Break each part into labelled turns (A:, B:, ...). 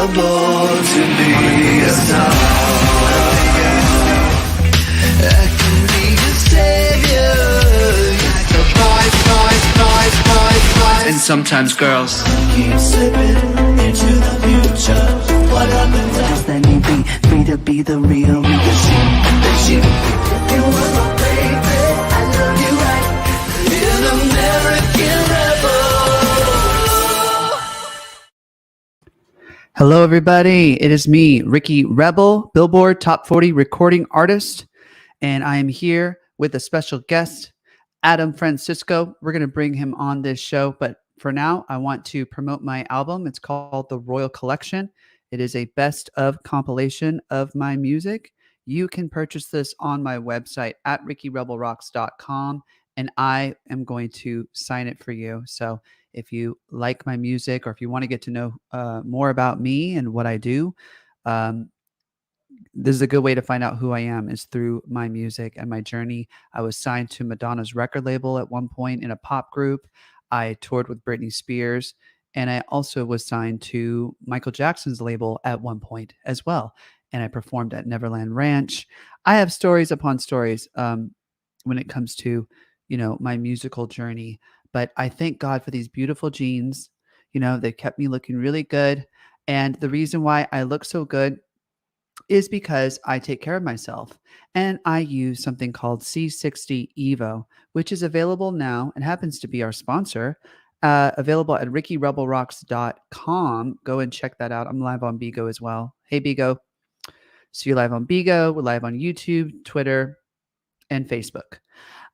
A: born to be a star. I can be your savior. So boys. And sometimes girls keep slipping into the future. What happens is that you be free to be the real me. Cause you were my baby. I love you right. An American rebel.
B: Hello, everybody. It is me, Ricky Rebel, Billboard Top 40 recording artist. And I am here with a special guest, Adam Francisco. We're going to bring him on this show. But for now, I want to promote my album. It's called The Royal Collection. It is a best of compilation of my music. You can purchase this on my website at rickyrebelrocks.com. And I am going to sign it for you. So if you like my music or if you want to get to know more about me and what I do, this is a good way to find out who I am is through my music and my journey. I was signed to Madonna's record label at one point in a pop group. I toured with Britney Spears, and I also was signed to Michael Jackson's label at one point as well. And I performed at Neverland Ranch. I have stories upon stories when it comes to, my musical journey. But I thank God for these beautiful jeans. They kept me looking really good. And the reason why I look so good is because I take care of myself and I use something called C60 Evo, which is available now and happens to be our sponsor, available at rickyrebelrocks.com. Go and check that out. I'm live on Bigo as well. Hey, Bigo. So you're live on Bigo. We're live on YouTube, Twitter, and Facebook.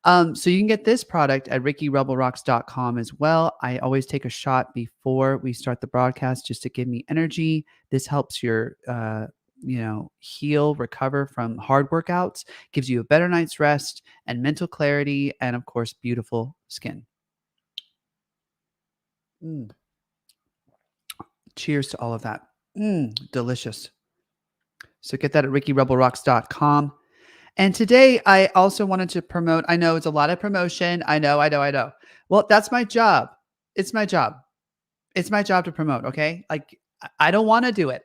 B: So you can get this product at rickyrebelrocks.com as well. I always take a shot before we start the broadcast just to give me energy. This helps your heal, recover from hard workouts, gives you a better night's rest and mental clarity, and of course, beautiful skin. Cheers to all of that. Delicious. So get that at rickyrebelrocks.com. And today I also wanted to promote, I know it's a lot of promotion. I know. Well, that's my job. It's my job. It's my job to promote. Okay. Like, I don't want to do it.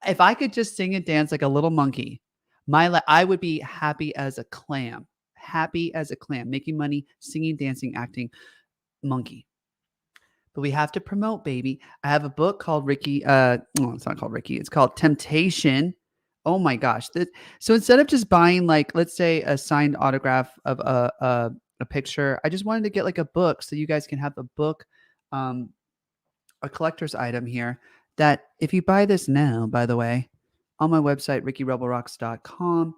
B: If I could just sing and dance like a little monkey, I would be happy as a clam, making money, singing, dancing, acting, monkey. But we have to promote, baby. I have a book called Ricky. No, it's not called Ricky. It's called Temptation. Oh my gosh. So instead of just buying let's say a signed autograph of a picture, I just wanted to get like a book so you guys can have a book, a collector's item here. That if you buy this now, by the way, on my website, rickyrebelrocks.com,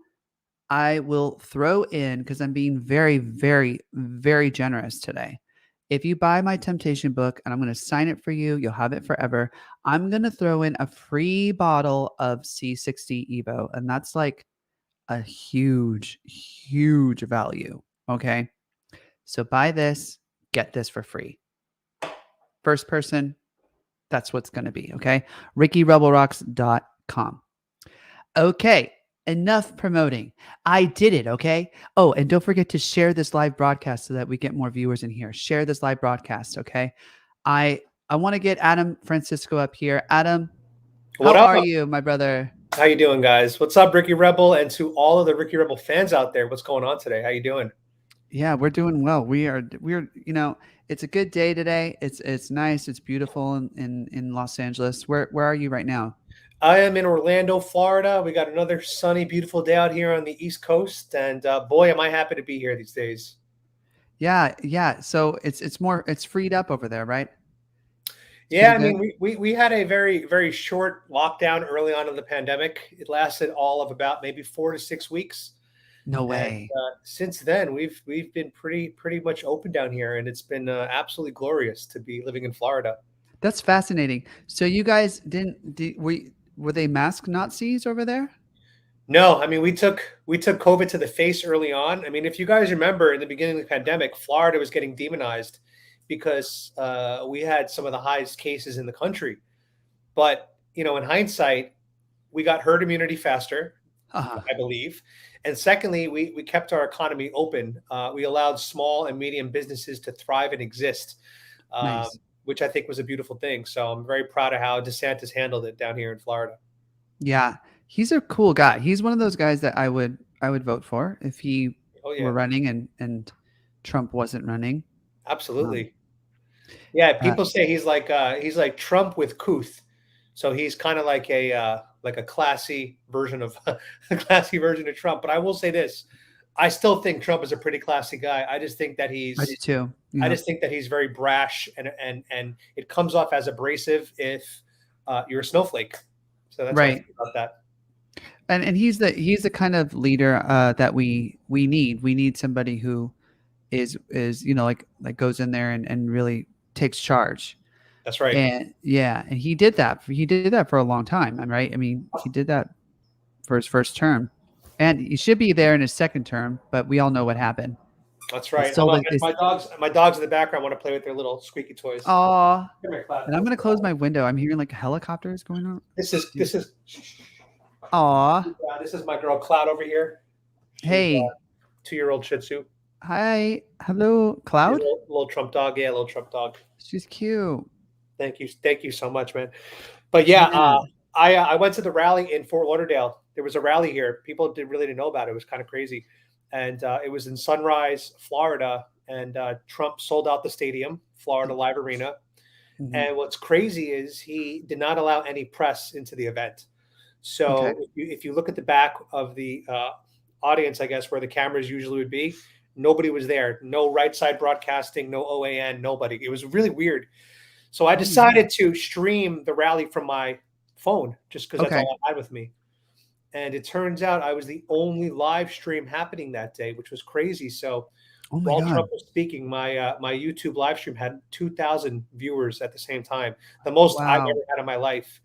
B: I will throw in, because I'm being very, very, very generous today. If you buy my Temptation book, and I'm going to sign it for you, you'll have it forever. I'm going to throw in a free bottle of C60 Evo. And that's like a huge, huge value. Okay. So buy this, get this for free. First person, that's what's going to be, okay? rickyrebelrocks.com. Okay, enough promoting. I did it, okay? Oh, and don't forget to share this live broadcast so that we get more viewers in here. Share this live broadcast, okay? I want to get Adam Francisco up here. Adam, how are you, my brother?
C: How you doing, guys? What's up, Ricky Rebel? And to all of the Ricky Rebel fans out there, what's going on today? How you doing?
B: Yeah, we're doing well. We're it's a good day today. It's nice. It's beautiful in Los Angeles. Where are you right now?
C: I am in Orlando, Florida. We got another sunny, beautiful day out here on the East Coast, and boy, am I happy to be here these days.
B: Yeah. So it's freed up over there, right?
C: Yeah, I mean, we had a very, very short lockdown early on in the pandemic. It lasted all of about maybe 4 to 6 weeks.
B: No way.
C: And, since then, we've been pretty much open down here, and it's been absolutely glorious to be living in Florida.
B: That's fascinating. So you guys were they mask Nazis over there?
C: No, I mean we took COVID to the face early on. I mean, if you guys remember, in the beginning of the pandemic, Florida was getting demonized because we had some of the highest cases in the country. But in hindsight, we got herd immunity faster. I believe. And secondly, we kept our economy open. We allowed small and medium businesses to thrive and exist.
B: Nice.
C: which I think was a beautiful thing. So I'm very proud of how DeSantis handled it down here in Florida.
B: Yeah, he's a cool guy. He's one of those guys that I would vote for if he
C: Oh
B: were
C: yeah,
B: running and Trump wasn't running.
C: absolutely. Yeah,
B: Uh,
C: people say he's like Trump with couth. So he's kind of like a classy version of a classy version of Trump. But I will say this: I still think Trump is a pretty classy guy. I just think that
B: I do too.
C: I
B: Yeah.
C: just think that he's very brash and it comes off as abrasive if you're a snowflake. So that's what I
B: Right.
C: think about that.
B: And he's the kind of leader that we need. We need somebody who is like goes in there and really takes charge.
C: That's right.
B: And yeah, and he did that. He did that for a long time. Right. I mean, he did that for his first term, and he should be there in his second term. But we all know what happened.
C: That's right.
B: So
C: Hold on, my dogs in the background want to play with their little squeaky toys.
B: Oh,
C: Come here, Cloud.
B: and I'm gonna close my window. I'm hearing like helicopters going on.
C: This is
B: Aw.
C: this is my girl Cloud over here. She's
B: Hey.
C: 2-year-old Shih Tzu.
B: Hi. Hello, Cloud.
C: Little Trump dog. Yeah, little Trump dog.
B: She's cute.
C: Thank you so much, man. But yeah, I went to the rally in Fort Lauderdale. There was a rally here. People didn't know about it. It was kind of crazy, and it was in Sunrise, Florida. And Trump sold out the stadium, Florida Live Arena.
B: Mhm.
C: And what's crazy is he did not allow any press into the event. So
B: Okay.
C: if you look at the back of the audience, I guess where the cameras usually would be, nobody was there. No right side broadcasting, no OAN, nobody. It was really weird. So I decided to stream the rally from my phone just because that's all I had with me. And it turns out I was the only live stream happening that day, which was crazy. So while Trump was speaking, my my YouTube live stream had 2,000 viewers at the same time, the most I've ever had in my life.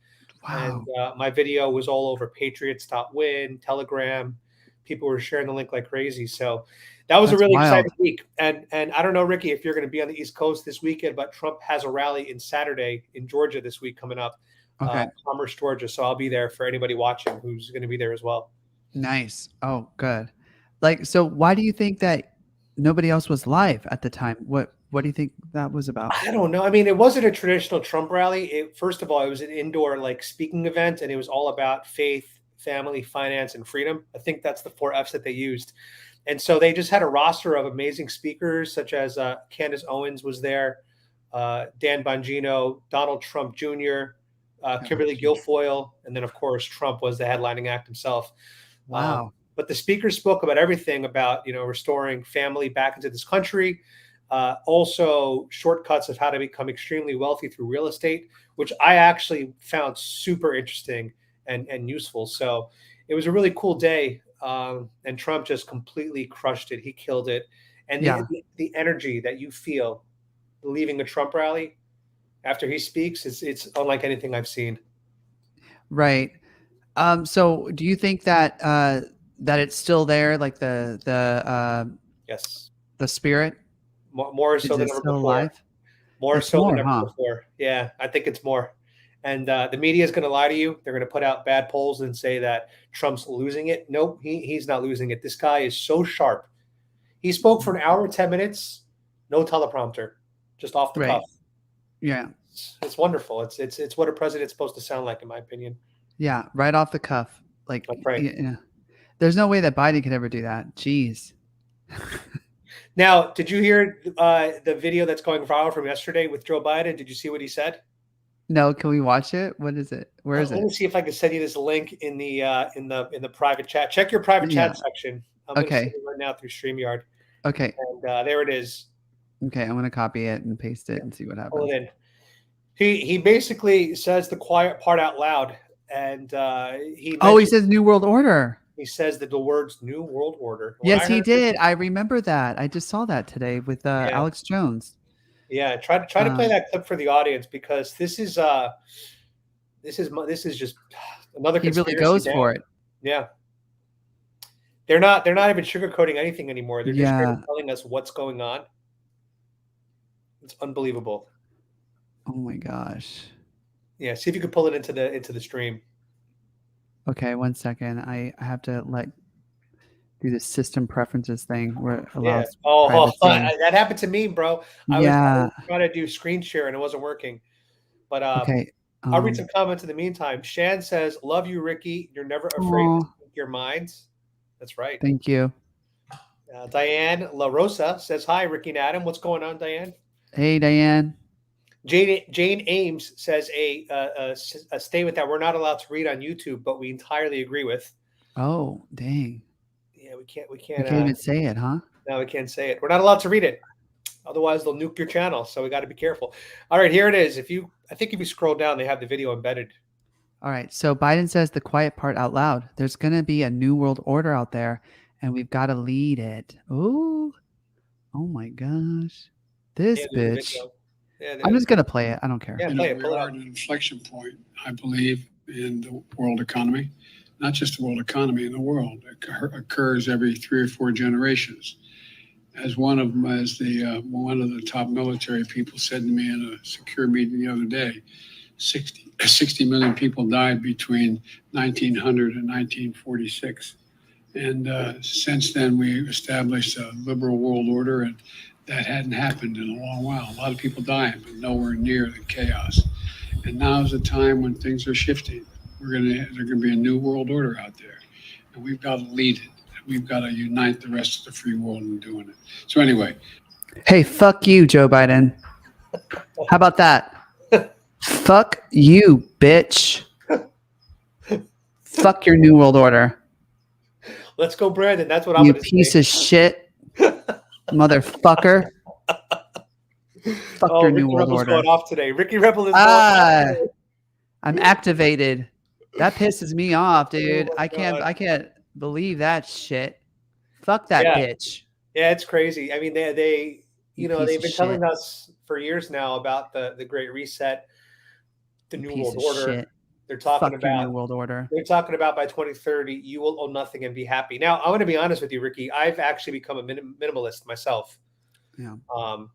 B: Wow.
C: And my video was all over Patriots.win, Telegram. People were sharing the link like crazy. So that was a really exciting week. And I don't know, Ricky, if you're going to be on the East Coast this weekend, but Trump has a rally in Saturday in Georgia this week coming up. Commerce, Georgia. So I'll be there for anybody watching who's going to be there as well.
B: Nice. Oh, good. Like, so why do you think that nobody else was live at the time? What do you think that was about?
C: I don't know. I mean, it wasn't a traditional Trump rally. First of all, it was an indoor like speaking event, and it was all about faith, family, finance, and freedom. I think that's the 4 F's that they used. And so they just had a roster of amazing speakers, such as Candace Owens was there, Dan Bongino, Donald Trump Jr., Kimberly Guilfoyle, and then, of course, Trump was the headlining act himself.
B: Wow.
C: But the speakers spoke about everything about, restoring family back into this country, also shortcuts of how to become extremely wealthy through real estate, which I actually found super interesting and useful. So it was a really cool day. And Trump just completely crushed it. He killed it. And the energy that you feel leaving a Trump rally after he speaks, it's unlike anything I've seen.
B: Right. So do you think that that it's still there, like
C: yes,
B: the spirit?
C: More so than ever before.
B: Alive?
C: More so than ever before. Yeah, I think it's more. And the media is going to lie to you. They're going to put out bad polls and say that Trump's losing it. Nope, he's not losing it. This guy is so sharp. He spoke for an hour and 10 minutes, no teleprompter, just off the cuff.
B: Yeah,
C: it's wonderful. It's what a president's supposed to sound like, in my opinion.
B: Yeah, right off the cuff. Like,
C: right.
B: There's no way that Biden could ever do that. Jeez.
C: Now, did you hear the video that's going viral from yesterday with Joe Biden? Did you see what he said?
B: No, can we watch it? What is it? Where is it?
C: Let me see if I can send you this link in the private chat. Check your private chat section. I'm going to send it right now through StreamYard.
B: Okay.
C: And there it is.
B: Okay, I'm going to copy it and paste it and see what happens.
C: Hold it in. He basically says the quiet part out loud, and he
B: says New World Order.
C: He says the words New World Order.
B: Yes, he did. I remember that. I just saw that today with Alex Jones.
C: Yeah, try to play that clip for the audience, because this is just another.
B: He really goes for it.
C: Yeah, they're not even sugarcoating anything anymore. They're just telling us what's going on. It's unbelievable.
B: Oh my gosh.
C: Yeah, see if you could pull it into the stream.
B: Okay, 1 second. I have to do the system preferences thing where it
C: Yeah.
B: allows
C: Oh,
B: privacy.
C: that happened to me, bro. I was
B: Yeah.
C: trying to do screen share and it wasn't working. But
B: Okay.
C: I'll read some comments in the meantime. Shan says, "Love you, Ricky. You're never afraid to
B: Aw,
C: speak your mind." That's right.
B: thank you.
C: Diane La Rosa says, "Hi, Ricky and Adam. What's going on, Diane?"
B: Hey, Diane.
C: Jane Ames says a statement that we're not allowed to read on YouTube, but we entirely agree with.
B: Oh, dang.
C: Yeah, we can't.
B: We can't even say it, huh?
C: No, we can't say it. We're not allowed to read it. Otherwise, they'll nuke your channel. So we got to be careful. All right, here it is. I think if you scroll down, they have the video embedded.
B: All right. So Biden says the quiet part out loud. There's going to be a new world order out there, and we've got to lead it. Ooh. Oh my gosh. This
C: Yeah, there's a
B: bitch.
C: video. Yeah,
B: I'm just going to play it. I don't care.
C: Yeah,
D: You
C: play
D: know,
C: it.
D: we
C: Pull it
D: are
C: up.
D: at an inflection point, I believe, in the world economy. Not just the world economy, in the world. It occurs every 3 or 4 generations. As one of the top military people said to me in a secure meeting the other day, 60 million people died between 1900 and 1946. And since then, we established a liberal world order, and that hadn't happened in a long while. A lot of people dying, but nowhere near the chaos. And now is a time when things are shifting. There's gonna be a new world order out there, and we've got to lead it. We've got to unite the rest of the free world in doing it. So anyway,
B: Hey, fuck you, Joe Biden. How about that? Fuck you, bitch. Fuck your new world order.
C: Let's go, Brandon. That's what I'm
B: You
C: going to
B: piece
C: say.
B: of shit, motherfucker. Fuck your new
C: Ricky
B: world
C: Rebel's
B: order.
C: going off today. Ricky Rebel is going
B: Ah,
C: off today.
B: I'm activated. That pisses me off, dude.
C: Oh my God.
B: I can't believe that shit. Fuck that
C: Yeah.
B: bitch.
C: Yeah, it's crazy. I mean, they
B: You
C: they've
B: piece
C: been
B: of
C: telling
B: shit.
C: us for years now about the Great Reset, the
B: You
C: New
B: piece
C: World
B: of
C: Order.
B: shit.
C: They're talking
B: Fuck your new
C: about
B: world order.
C: by 2030 you will own nothing and be happy. Now, I'm going to be honest with you, Ricky. I've actually become a minimalist myself.
B: Yeah.
C: I'm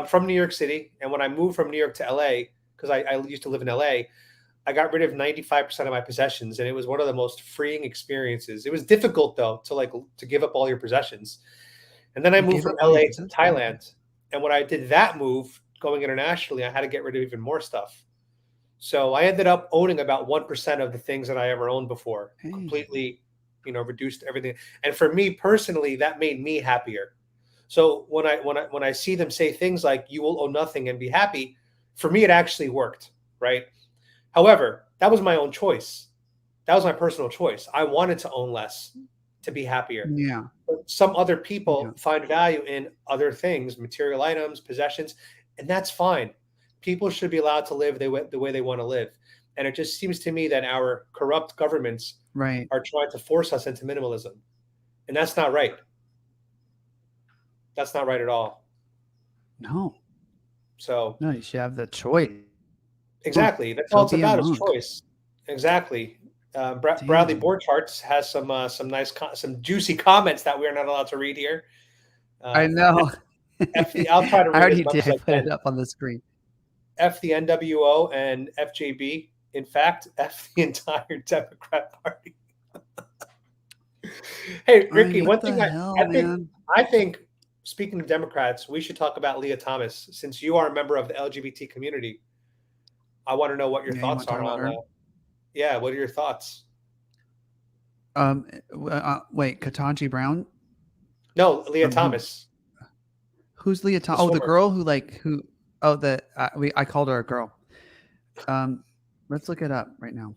C: from New York City, and when I moved from New York to LA, because I used to live in LA, I got rid of 95% of my possessions, and it was one of the most freeing experiences. It was difficult though to give up all your possessions. And then I
B: You
C: moved
B: gave
C: from
B: up all your
C: LA to
B: possessions?
C: Thailand. And when I did that move, going internationally, I had to get rid of even more stuff. So I ended up owning about 1% of the things that I ever owned before.
B: Hey.
C: Completely, reduced everything. And for me personally, that made me happier. So when I see them say things like "you will own nothing and be happy," for me it actually worked, right? However, that was my own choice. That was my personal choice. I wanted to own less to be happier.
B: Yeah.
C: But some other people
B: Yeah.
C: find value in other things, material items, possessions, and that's fine. People should be allowed to live the way they want to live. And it just seems to me that our corrupt governments
B: Right.
C: are trying to force us into minimalism. And that's not right. That's not right at all.
B: No.
C: So
B: No, you should have the choice.
C: exactly, that's
B: Go
C: all it's
B: be a
C: about is
B: monk.
C: choice. Exactly. Bradley
B: Damn.
C: Borchardt has some nice, some juicy comments that we are not allowed to read here.
B: I know.
C: I'll try to
B: I
C: read as
B: already
C: much
B: did.
C: as
B: I
C: I
B: put it
C: can.
B: up on the screen.
C: F the NWO and FJB. In fact, F the entire Democrat Party. Hey, Ricky,
B: what
C: one
B: the
C: thing
B: hell, man?
C: I think, speaking of Democrats, we should talk about Leah Thomas. Since you are a member of the LGBT community, I want to know what your
B: Yeah, you
C: thoughts
B: wanna
C: are
B: talk about
C: on
B: her?
C: yeah, what are your thoughts?
B: Wait, Ketanji Brown?
C: No, Leah
B: Who?
C: Thomas.
B: Who's Leah Thomas?
C: The
B: Oh, the
C: swimmer.
B: girl who? Oh, I called her a girl. Let's look it up right now.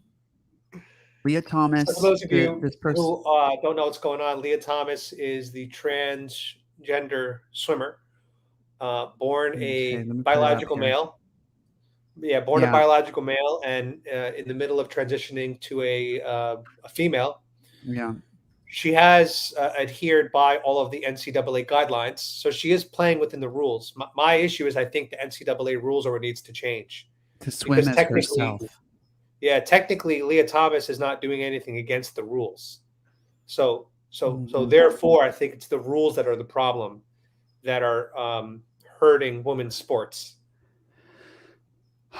B: Leah Thomas.
C: So for those of you
B: This person.
C: who don't know what's going on, Leah Thomas is the transgender swimmer, born
B: Okay,
C: a
B: let me put it up
C: biological
B: here.
C: male. Yeah, born a
B: Yeah.
C: biological male, and in the middle of transitioning to a female.
B: Yeah.
C: She has adhered by all of the NCAA guidelines, so she is playing within the rules. My issue is I think the NCAA rules or needs to change
B: To swim
C: because
B: as herself.
C: technically, Leah Thomas is not doing anything against the rules. So
B: Mhm.
C: therefore, I think it's the rules that are the problem that are hurting women's sports.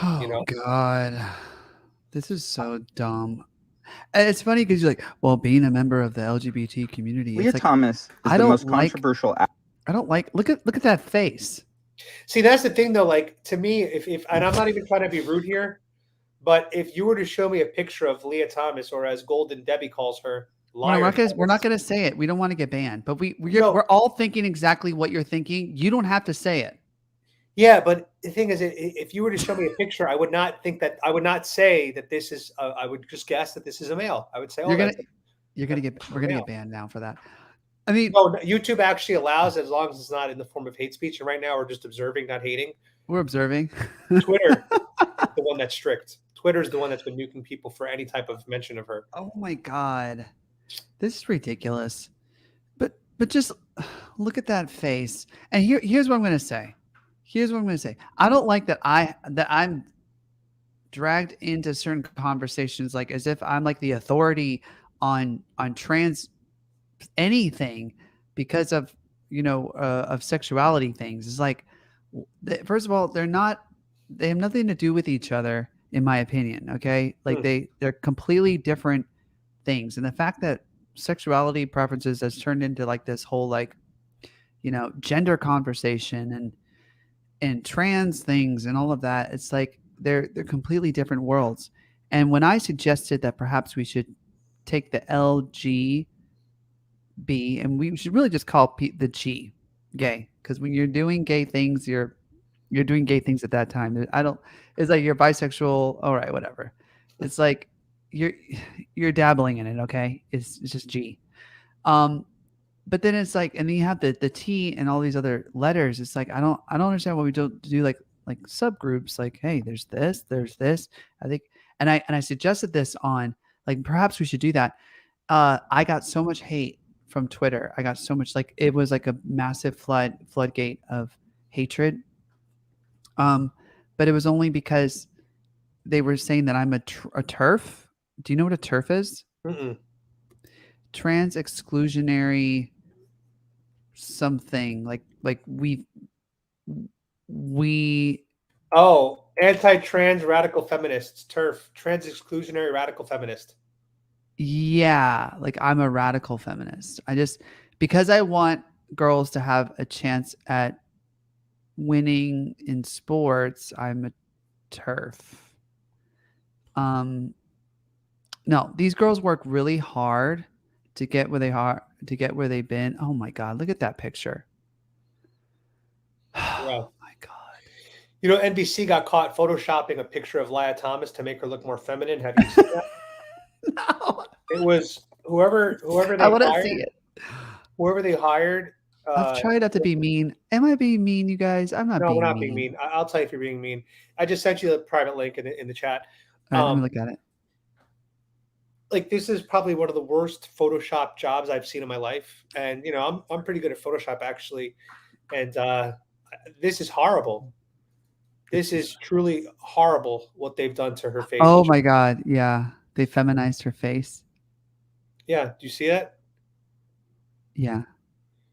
B: Oh
C: You know,
B: God, this is so dumb. And it's funny because you're like, well, being a member of the LGBT community,
E: Leah
B: it's like
E: Thomas is
B: I
E: the
B: don't
E: most
B: like.
E: controversial.
B: I don't like. Look at that face.
C: See, that's the thing, though. Like to me, if and I'm not even trying to be rude here, but if you were to show me a picture of Leah Thomas, or as Golden Debbie calls her,
B: We're
C: Liar
B: not
C: Thomas.
B: gonna say it. We don't want to get banned, but
C: No.
B: we're all thinking exactly what you're thinking. You don't have to say it.
C: Yeah, but the thing is, if you were to show me a picture, I would not think that. I would not say that this is. I would just guess that this is a male. I would say,
B: We're
C: that's
B: gonna
C: male.
B: get banned now for that. I mean,
C: No, YouTube actually allows, as long as it's not in the form of hate speech. And right now, we're just observing, not hating.
B: we're observing.
C: Twitter is the one that's strict. Twitter's the one that's been nuking people for any type of mention of her.
B: Oh my god, this is ridiculous. But just look at that face. And here's what I'm gonna say. I don't like that I'm dragged into certain conversations like as if I'm like the authority on trans anything because of of sexuality things. It's like first of all, they have nothing to do with each other in my opinion. Okay, like they're completely different things, and the fact that sexuality preferences has turned into like this whole like gender conversation and trans things and all of that, it's like they're completely different worlds. And when I suggested that perhaps we should take the LGB and we should really just call the G gay, because when you're doing gay things, you're doing gay things at that time. It's like you're bisexual, all right, whatever. It's like you're dabbling in it, okay? It's just G. But then it's like, and then you have the T and all these other letters. It's like I don't understand why we don't do like subgroups. Like, hey, there's this. I think, and I suggested this on like perhaps we should do that. I got so much hate from Twitter. I got so much, like it was like a massive floodgate of hatred. But it was only because they were saying that I'm a TERF. Do you know what a TERF is?
C: Mm-mm.
B: Trans exclusionary something like we
C: Oh, anti-trans radical feminists, TERF, trans exclusionary radical feminist.
B: yeah, like I'm a radical feminist. Because I want girls to have a chance at winning in sports, I'm a TERF. No, these girls work really hard to get where they are, to get where they've been. Oh my God, look at that picture. Oh my God.
C: You know, NBC got caught photoshopping a picture of Leah Thomas to make her look more feminine. Have you seen that?
B: No.
C: It was whoever they
B: I want to
C: hired.
B: see it.
C: Whoever they hired.
B: I've tried not to be mean. Am I being mean, you guys? I'm not
C: No,
B: being
C: we're not
B: mean.
C: being mean. I'll tell you if you're being mean. I just sent you the private link in the chat.
B: All right, let me look at it.
C: Like this is probably one of the worst Photoshop jobs I've seen in my life, and you know I'm pretty good at Photoshop actually, and this is horrible. This is truly horrible what they've done to her face.
B: Oh my God, yeah, they feminized her face.
C: Yeah, do you see that?
B: Yeah,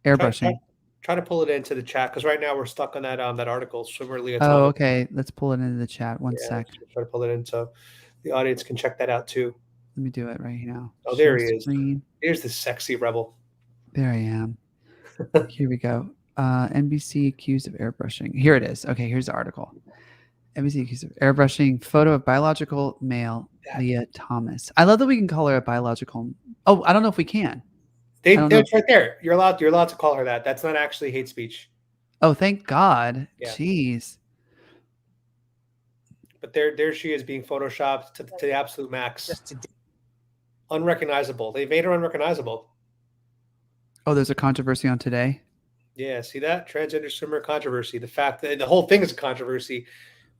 B: airbrushing.
C: Try to pull it into the chat because right now we're stuck on that article. Swimmer Leah
B: Oh,
C: Thomas.
B: okay. Let's pull it into the chat. One sec.
C: Try to pull it in so the audience can check that out too.
B: Let me do it right now.
C: Oh, there
B: Share
C: he is.
B: screen.
C: Here's the sexy rebel.
B: There I am. Here we go. NBC accused of airbrushing. Here it is. Okay, here's the article. NBC accused of airbrushing photo of biological male Leah Thomas. I love that we can call her a biological. Oh, I don't know if we can.
C: It's right there. You're allowed to call her that. That's not actually hate speech.
B: Oh, thank God.
C: Yeah.
B: Jeez.
C: But there she is being photoshopped to the absolute max. Unrecognizable. They made her unrecognizable.
B: Oh, there's a controversy on today.
C: Yeah, see that? Transgender swimmer controversy. The fact that the whole thing is a controversy,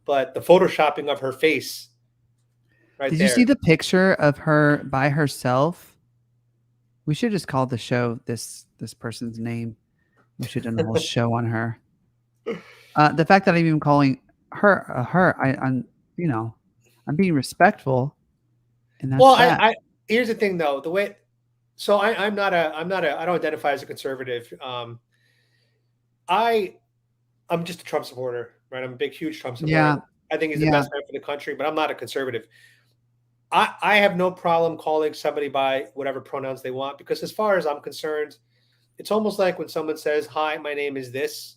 C: but the photoshopping of her face right
B: Did
C: there.
B: you see the picture of her by herself? We should just call the show this person's name. We should have done a whole show on her. The fact that I'm even calling her I'm being respectful. And that's
C: I here's the thing though, the way so I don't identify as a conservative. I'm just a Trump supporter, right? I'm a big, huge Trump supporter.
B: Yeah.
C: I think he's the best man for the country, but I'm not a conservative. I have no problem calling somebody by whatever pronouns they want, because as far as I'm concerned, it's almost like when someone says, "Hi, my name is this,"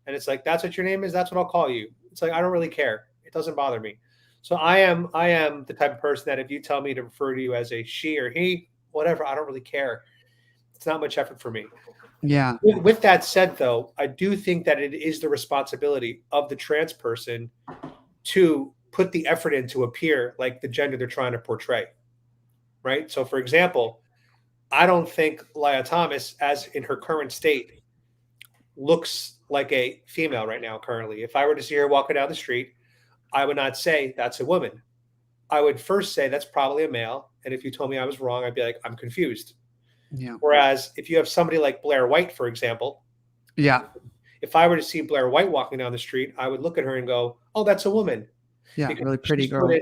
C: and it's like, "That's what your name is. That's what I'll call you." It's like, I don't really care. It doesn't bother me. So I am the type of person that if you tell me to refer to you as a she or he, whatever, I don't really care. It's not much effort for me.
B: Yeah.
C: With that said, though, I do think that it is the responsibility of the trans person to put the effort in to appear like the gender they're trying to portray, right? So, for example, I don't think Leah Thomas, as in her current state, looks like a female right now. Currently, if I were to see her walking down the street, I would not say that's a woman. I would first say that's probably a male. And if you told me I was wrong, I'd be like, I'm confused.
B: Yeah.
C: Whereas if you have somebody like Blair White, for example,
B: Yeah.
C: if I were to see Blair White walking down the street, I would look at her and go, "Oh, that's a woman."
B: Yeah.
C: Because
B: Really pretty girl.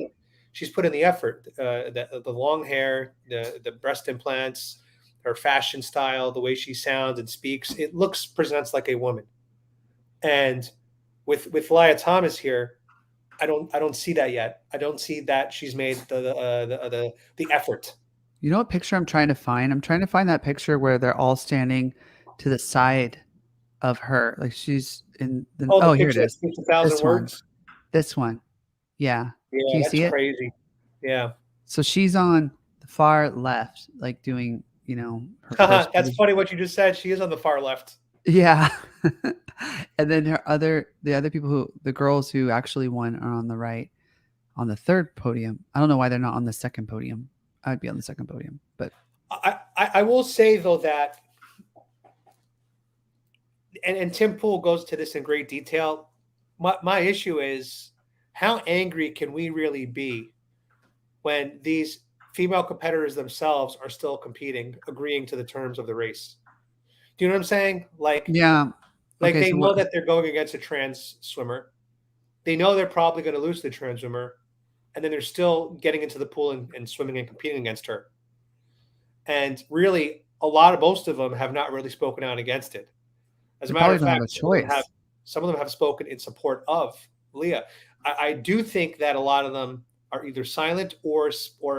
C: she's put in the effort, the long hair, the breast implants, her fashion style, the way she sounds and speaks. It presents like a woman. And with Leah Thomas here, I don't see that yet. I don't see that she's made the effort.
B: You know what picture I'm trying to find? I'm trying to find that picture where they're all standing to the side of her. Like she's in the,
C: Oh, the
B: here it
C: picture that
B: is.
C: speaks 1,000
B: This one.
C: words.
B: This one. Yeah.
C: Yeah,
B: Can you
C: that's
B: see it?
C: crazy. Yeah.
B: So she's on the far left, like doing, her
C: That's
B: first
C: funny what you just said. She is on the far left.
B: Yeah. And then the other people the girls who actually won are on the right, on the third podium. I don't know why they're not on the second podium. I'd be on the second podium, but
C: I will say though that, and Tim Pool goes to this in great detail. My issue is, how angry can we really be when these female competitors themselves are still competing, agreeing to the terms of the race? Do you know what I'm saying?
B: yeah.
C: Like
B: Okay,
C: they
B: so
C: know that they're going against a trans swimmer. They know they're probably going to lose the trans swimmer, and then they're still getting into the pool and swimming and competing against her. And really, most of them have not really spoken out against it. As a
B: they
C: matter
B: probably
C: of
B: don't have
C: fact,
B: a choice.
C: some of them have spoken in support of Leah. I do think that a lot of them are either silent or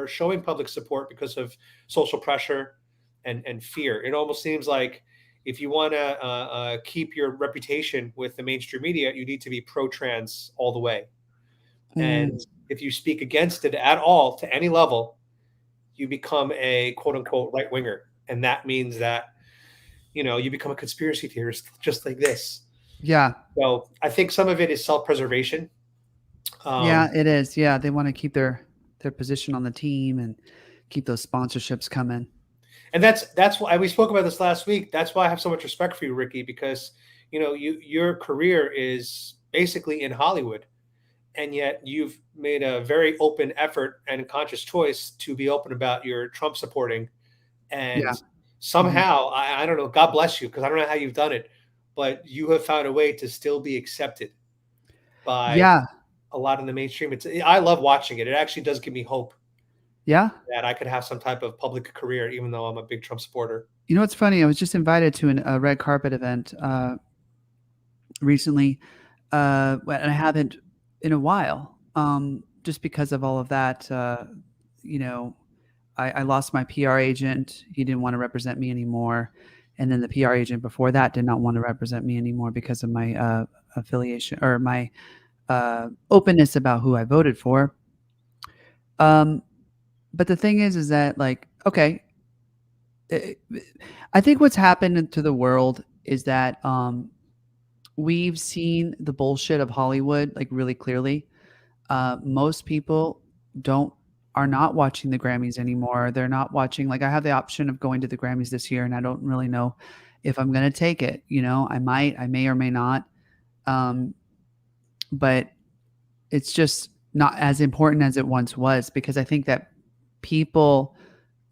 C: showing public support because of social pressure and fear. It almost seems like if you want to keep your reputation with the mainstream media, you need to be pro-trans all the way. And if you speak against it at all to any level, you become a quote unquote right winger. And that means that, you become a conspiracy theorist just like this.
B: Yeah.
C: So I think some of it is self-preservation.
B: Yeah, it is. Yeah. They want to keep their position on the team and keep those sponsorships coming.
C: And that's why we spoke about this last week. That's why I have so much respect for you, Ricky, because your career is basically in Hollywood, and yet you've made a very open effort and a conscious choice to be open about your Trump supporting. And somehow, I don't know, God bless you, because I don't know how you've done it, but you have found a way to still be accepted by a lot in the mainstream. I love watching it. It actually does give me hope.
B: Yeah.
C: That I could have some type of public career, even though I'm a big Trump supporter.
B: You know what's funny? I was just invited to a red carpet event recently, and I haven't in a while, just because of all of that. I lost my PR agent. He didn't want to represent me anymore. And then the PR agent before that did not want to represent me anymore because of my affiliation or my openness about who I voted for. But the thing is that okay, I think what's happened to the world is that we've seen the bullshit of Hollywood really clearly. Most people are not watching the Grammys anymore. They're not watching. I have the option of going to the Grammys this year, and I don't really know if I'm going to take it. I may or may not. But it's just not as important as it once was, because I think that people,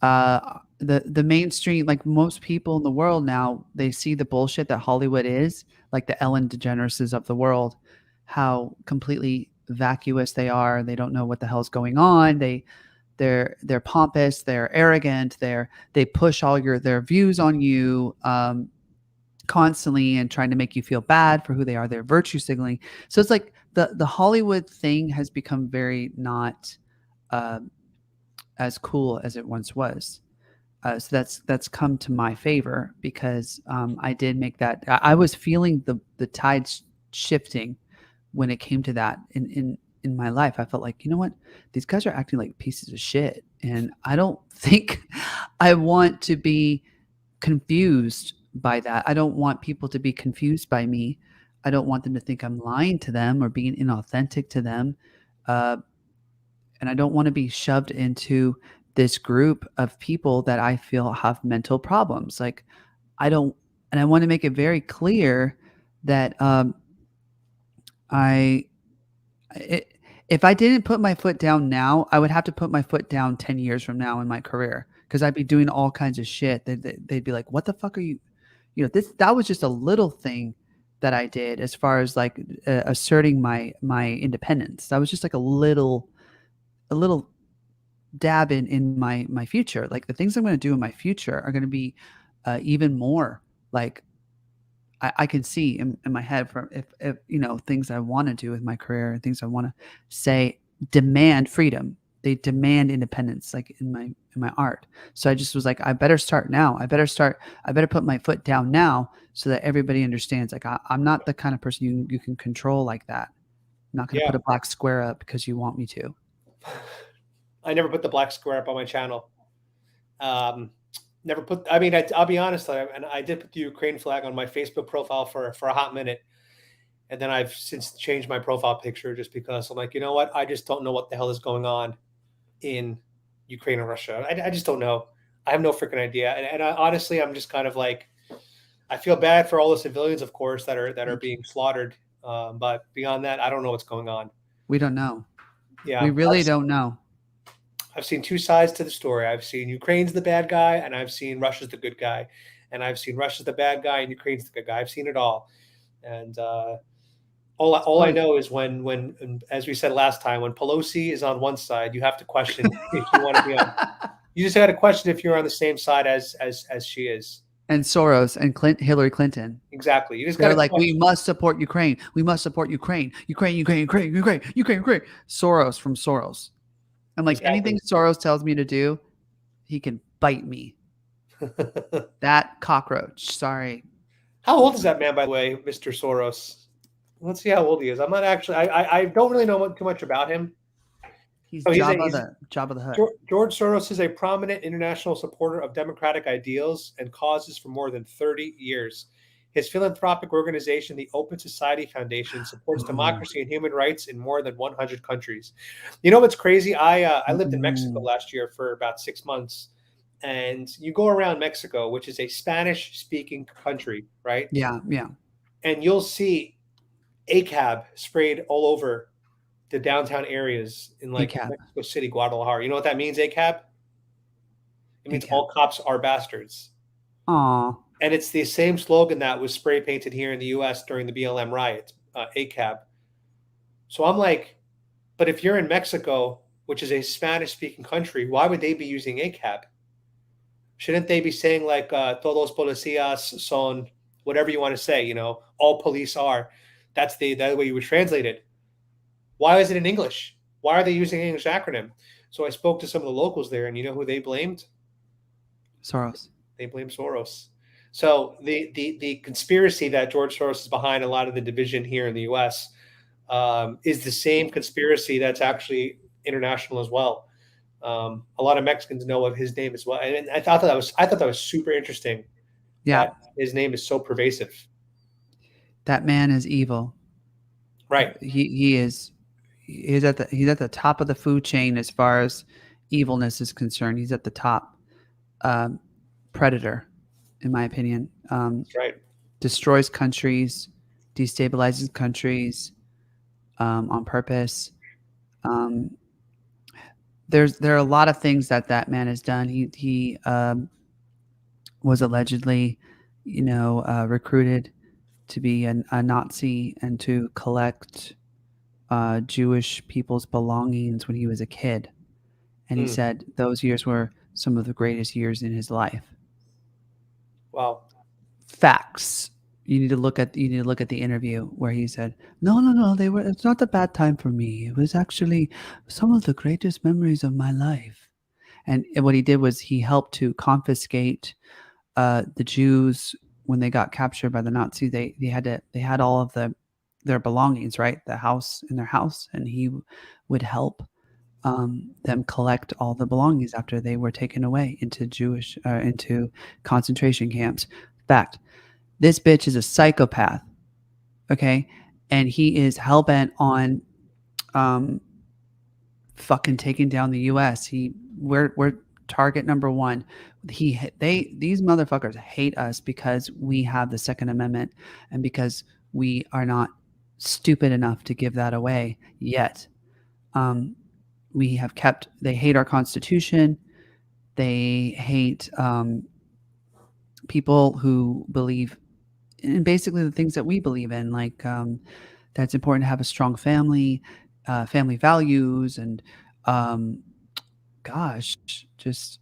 B: the mainstream, most people in the world now, they see the bullshit that Hollywood is, like the Ellen DeGenereses of the world, how completely vacuous they are. They don't know what the hell's going on. They're pompous, they're arrogant, they push all their views on you constantly and trying to make you feel bad for who they are. They're virtue signaling. So it's like the Hollywood thing has become very not as cool as it once was. So that's come to my favor because I did make that. I was feeling the tides shifting when it came to that in my life. I felt like, you know what, these guys are acting like pieces of shit, and I don't think I want to be confused by that. I don't want people to be confused by me. I don't want them to think I'm lying to them or being inauthentic to them. And I don't want to be shoved into this group of people that I feel have mental problems. Like I don't, and I want to make it very clear that if I didn't put my foot down now, I would have to put my foot down 10 years from now in my career because I'd be doing all kinds of shit. They'd be like, what the fuck are you, that was just a little thing that I did as far as like asserting my independence. That was just like a little dab in my future. Like the things I'm going to do in my future are going to be even more like I can see in my head from if things I want to do with my career and things I want to say demand freedom. They demand independence, like in my art. So I just was like, I better start now. I better put my foot down now so that everybody understands. Like I'm not the kind of person you can control like that. I'm not going to put a black square up because you want me to.
C: I never put the black square up on my channel. Never put. I mean, I'll be honest. And I did put the Ukraine flag on my Facebook profile for a hot minute, and then I've since changed my profile picture just because I'm like, you know what? I just don't know what the hell is going on in Ukraine and Russia. I just don't know. I have no freaking idea. And honestly, I'm just kind of like, I feel bad for all the civilians, of course, that are being slaughtered. But beyond that, I don't know what's going on.
B: We don't know.
C: Yeah,
B: we really don't know.
C: I've seen two sides to the story. I've seen Ukraine's the bad guy, and I've seen Russia's the good guy, and I've seen Russia's the bad guy, and Ukraine's the good guy. I've seen it all, and all I know is when, as we said last time, when Pelosi is on one side, you have to question if you want to be on. You just got to question if you're on the same side as she is.
B: And Soros and Hillary Clinton.
C: Exactly. You just
B: got to like, we must support Ukraine. We must support Ukraine. Ukraine. Soros from Soros. I'm like, anything Soros tells me to do, he can bite me. That cockroach. Sorry.
C: How old is that man, by the way, Mr. Soros? Let's see how old he is. I'm not actually. I don't really know too much about him.
B: He's Jabba the Hutt.
C: George Soros is a prominent international supporter of democratic ideals and causes for more than 30 years. His philanthropic organization, the Open Society Foundation, supports democracy and human rights in more than 100 countries. You know what's crazy? I lived in Mexico last year for about 6 months. And you go around Mexico, which is a Spanish-speaking country, right?
B: Yeah.
C: And you'll see ACAB sprayed all over the downtown areas in like Mexico City, Guadalajara. You know what that means, ACAB? It means all cops are bastards.
B: Aww.
C: And it's the same slogan that was spray painted here in the U.S. during the BLM riots, ACAB. So I'm like, but if you're in Mexico, which is a Spanish-speaking country, why would they be using ACAB? Shouldn't they be saying like todos policías son, whatever you want to say, all police are? That's the way you would translate it. Why is it in English? Why are they using an English acronym? So I spoke to some of the locals there, and you know who they blamed?
B: Soros.
C: They blamed Soros. So the conspiracy that George Soros is behind a lot of the division here in the U.S. Is the same conspiracy that's actually international as well. A lot of Mexicans know of his name as well, and I thought that was super interesting.
B: Yeah,
C: that his name is so pervasive.
B: That man is evil.
C: Right.
B: He's at the top of the food chain as far as evilness is concerned. He's at the top. Predator, in my opinion.
C: Right.
B: Destroys countries, destabilizes countries on purpose. There are a lot of things that man has done. He was allegedly, recruited to be a Nazi and to collect Jewish people's belongings when he was a kid. And he said those years were some of the greatest years in his life.
C: Wow.
B: Facts. You need to look at the interview where he said, No, it's not a bad time for me. It was actually some of the greatest memories of my life. And what he did was he helped to confiscate the Jews when they got captured by the Nazis. They had all of their belongings, right? The house in their house, and he would help them collect all the belongings after they were taken away into into concentration camps. Fact, this bitch is a psychopath, okay, and he is hellbent on fucking taking down the U.S. We're target number one. These motherfuckers hate us because we have the Second Amendment and because we are not stupid enough to give that away yet. They hate our Constitution. They hate people who believe in basically the things that we believe in, like that it's important to have a strong family, family values, and just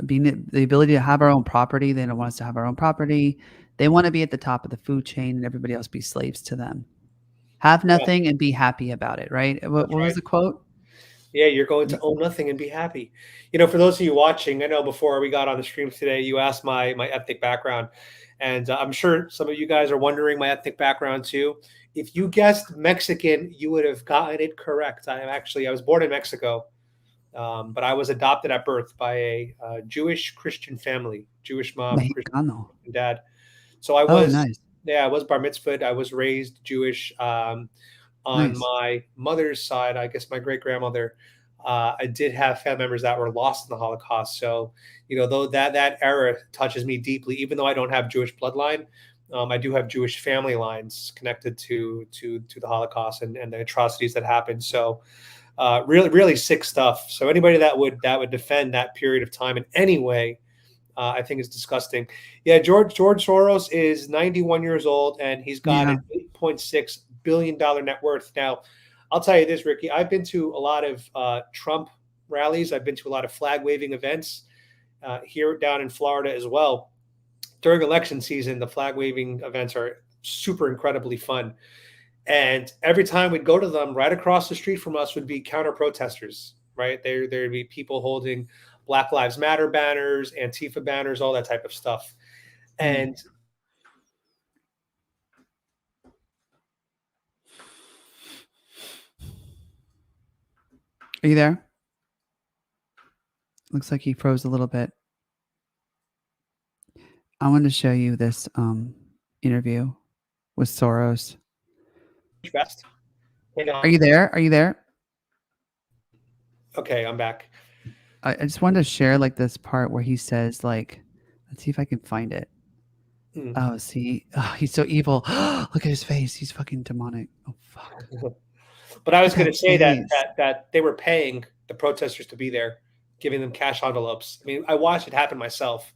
B: being the ability to have our own property. They don't want us to have our own property. They want to be at the top of the food chain and everybody else be slaves to them. Have nothing and be happy about it, right? What was the quote?
C: Yeah, you're going to own nothing and be happy. You know, for those of you watching, I know before we got on the stream today, you asked my ethnic background. And I'm sure some of you guys are wondering my ethnic background too. If you guessed Mexican, you would have gotten it correct. I was born in Mexico, but I was adopted at birth by a Jewish Christian family, Jewish mom, Christian dad. So I was,
B: nice.
C: I was bar mitzvahed. I was raised Jewish. On my mother's side, I guess my great grandmother, I did have family members that were lost in the Holocaust. So, you know, though that era touches me deeply, even though I don't have Jewish bloodline, I do have Jewish family lines connected to the Holocaust and the atrocities that happened. So, really, really sick stuff. So, anybody that would defend that period of time in any way, I think is disgusting. Yeah, George Soros is 91 years old and he's got an $8.6 billion net worth. Now, I'll tell you this, Ricky, I've been to a lot of Trump rallies. I've been to a lot of flag waving events here down in Florida as well. During election season, the flag waving events are super incredibly fun. And every time we'd go to them, right across the street from us would be counter protesters, right? There'd be people holding Black Lives Matter banners, Antifa banners, all that type of stuff. And
B: are you there? Looks like he froze a little bit. I want to show you this interview with Soros.
C: Best.
B: Are you there? Are you there?
C: Okay, I'm back.
B: I just wanted to share like this part where he says, like, let's see if I can find it. Oh, see, he's so evil. Look at his face. He's fucking demonic. Oh, fuck.
C: But I was going to say that they were paying the protesters to be there, giving them cash envelopes. I mean, I watched it happen myself,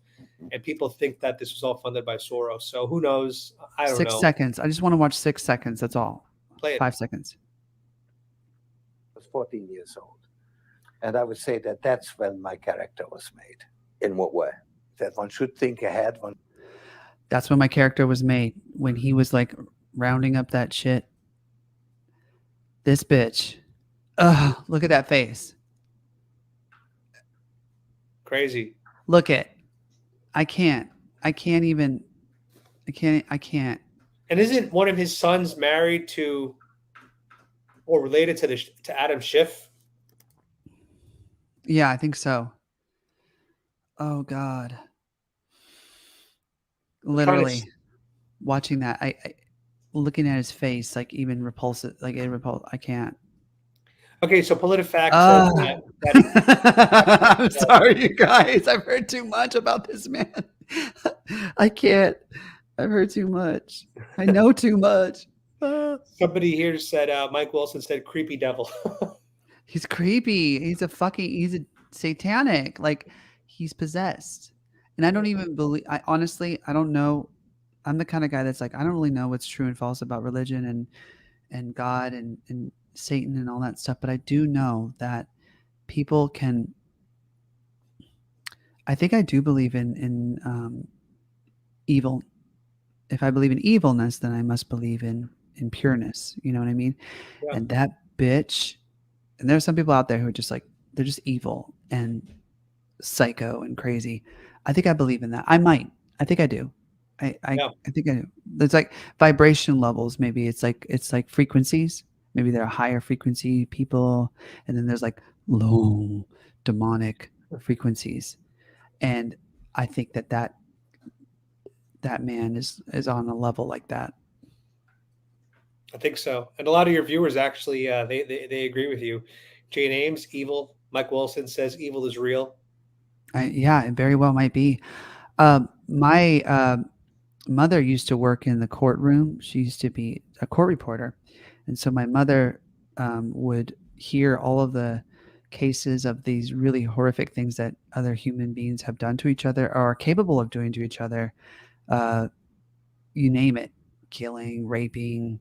C: and people think that this was all funded by Soros. So who knows? I don't know.
B: 6 seconds. I just want to watch 6 seconds. That's all.
C: Play it.
B: 5 seconds.
E: I was 14 years old. And I would say that that's when my character was made. In what way? That one should think ahead.
B: That's when my character was made. When he was like rounding up that shit. This bitch. Ugh, look at that face.
C: Crazy.
B: Look at. I can't. And
C: isn't one of his sons married to or related to Adam Schiff?
B: Yeah, I think so. Oh God. Literally watching that. I looking at his face, like even repulsive, like I can't.
C: Okay, so PolitiFact says
B: that I'm sorry, you guys. I've heard too much about this man. I can't. I've heard too much. I know too much.
C: Somebody here said, Mike Wilson said, creepy devil.
B: He's creepy. He's a satanic. Like, he's possessed. And I don't even believe, I don't know. I'm the kind of guy that's like, I don't really know what's true and false about religion and God and Satan and all that stuff. But I do know that people can, I think I do believe in evil. If I believe in evilness, then I must believe in pureness. You know what I mean? Yeah. And that bitch, and there are some people out there who are just like they're just evil and psycho and crazy. I think I believe in that. I think I do.
C: Yeah.
B: I think I do. There's like vibration levels. Maybe it's like frequencies. Maybe there are higher frequency people, and then there's like low demonic frequencies. And I think that man is on a level like that.
C: I think so. And a lot of your viewers actually, they agree with you. Jane Ames, evil. Mike Wilson says evil is real.
B: Yeah, it very well might be. My mother used to work in the courtroom. She used to be a court reporter. And so my mother would hear all of the cases of these really horrific things that other human beings have done to each other or are capable of doing to each other. You name it, killing, raping,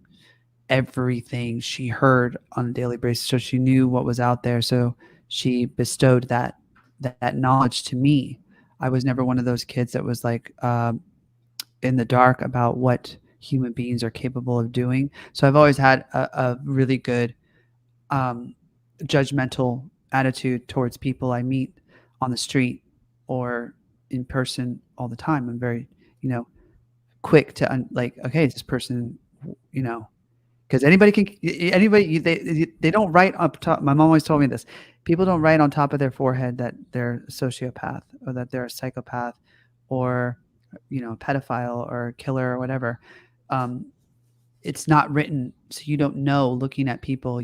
B: everything she heard on a daily basis. So she knew what was out there. So she bestowed that knowledge to me. I was never one of those kids that was like in the dark about what human beings are capable of doing. So I've always had a really good judgmental attitude towards people I meet on the street or in person all the time. I'm very, quick to like, okay, this person, because anybody they don't write up top. My mom always told me this. People don't write on top of their forehead that they're a sociopath or that they're a psychopath or a pedophile or a killer or whatever. It's not written, so you don't know. Looking at people,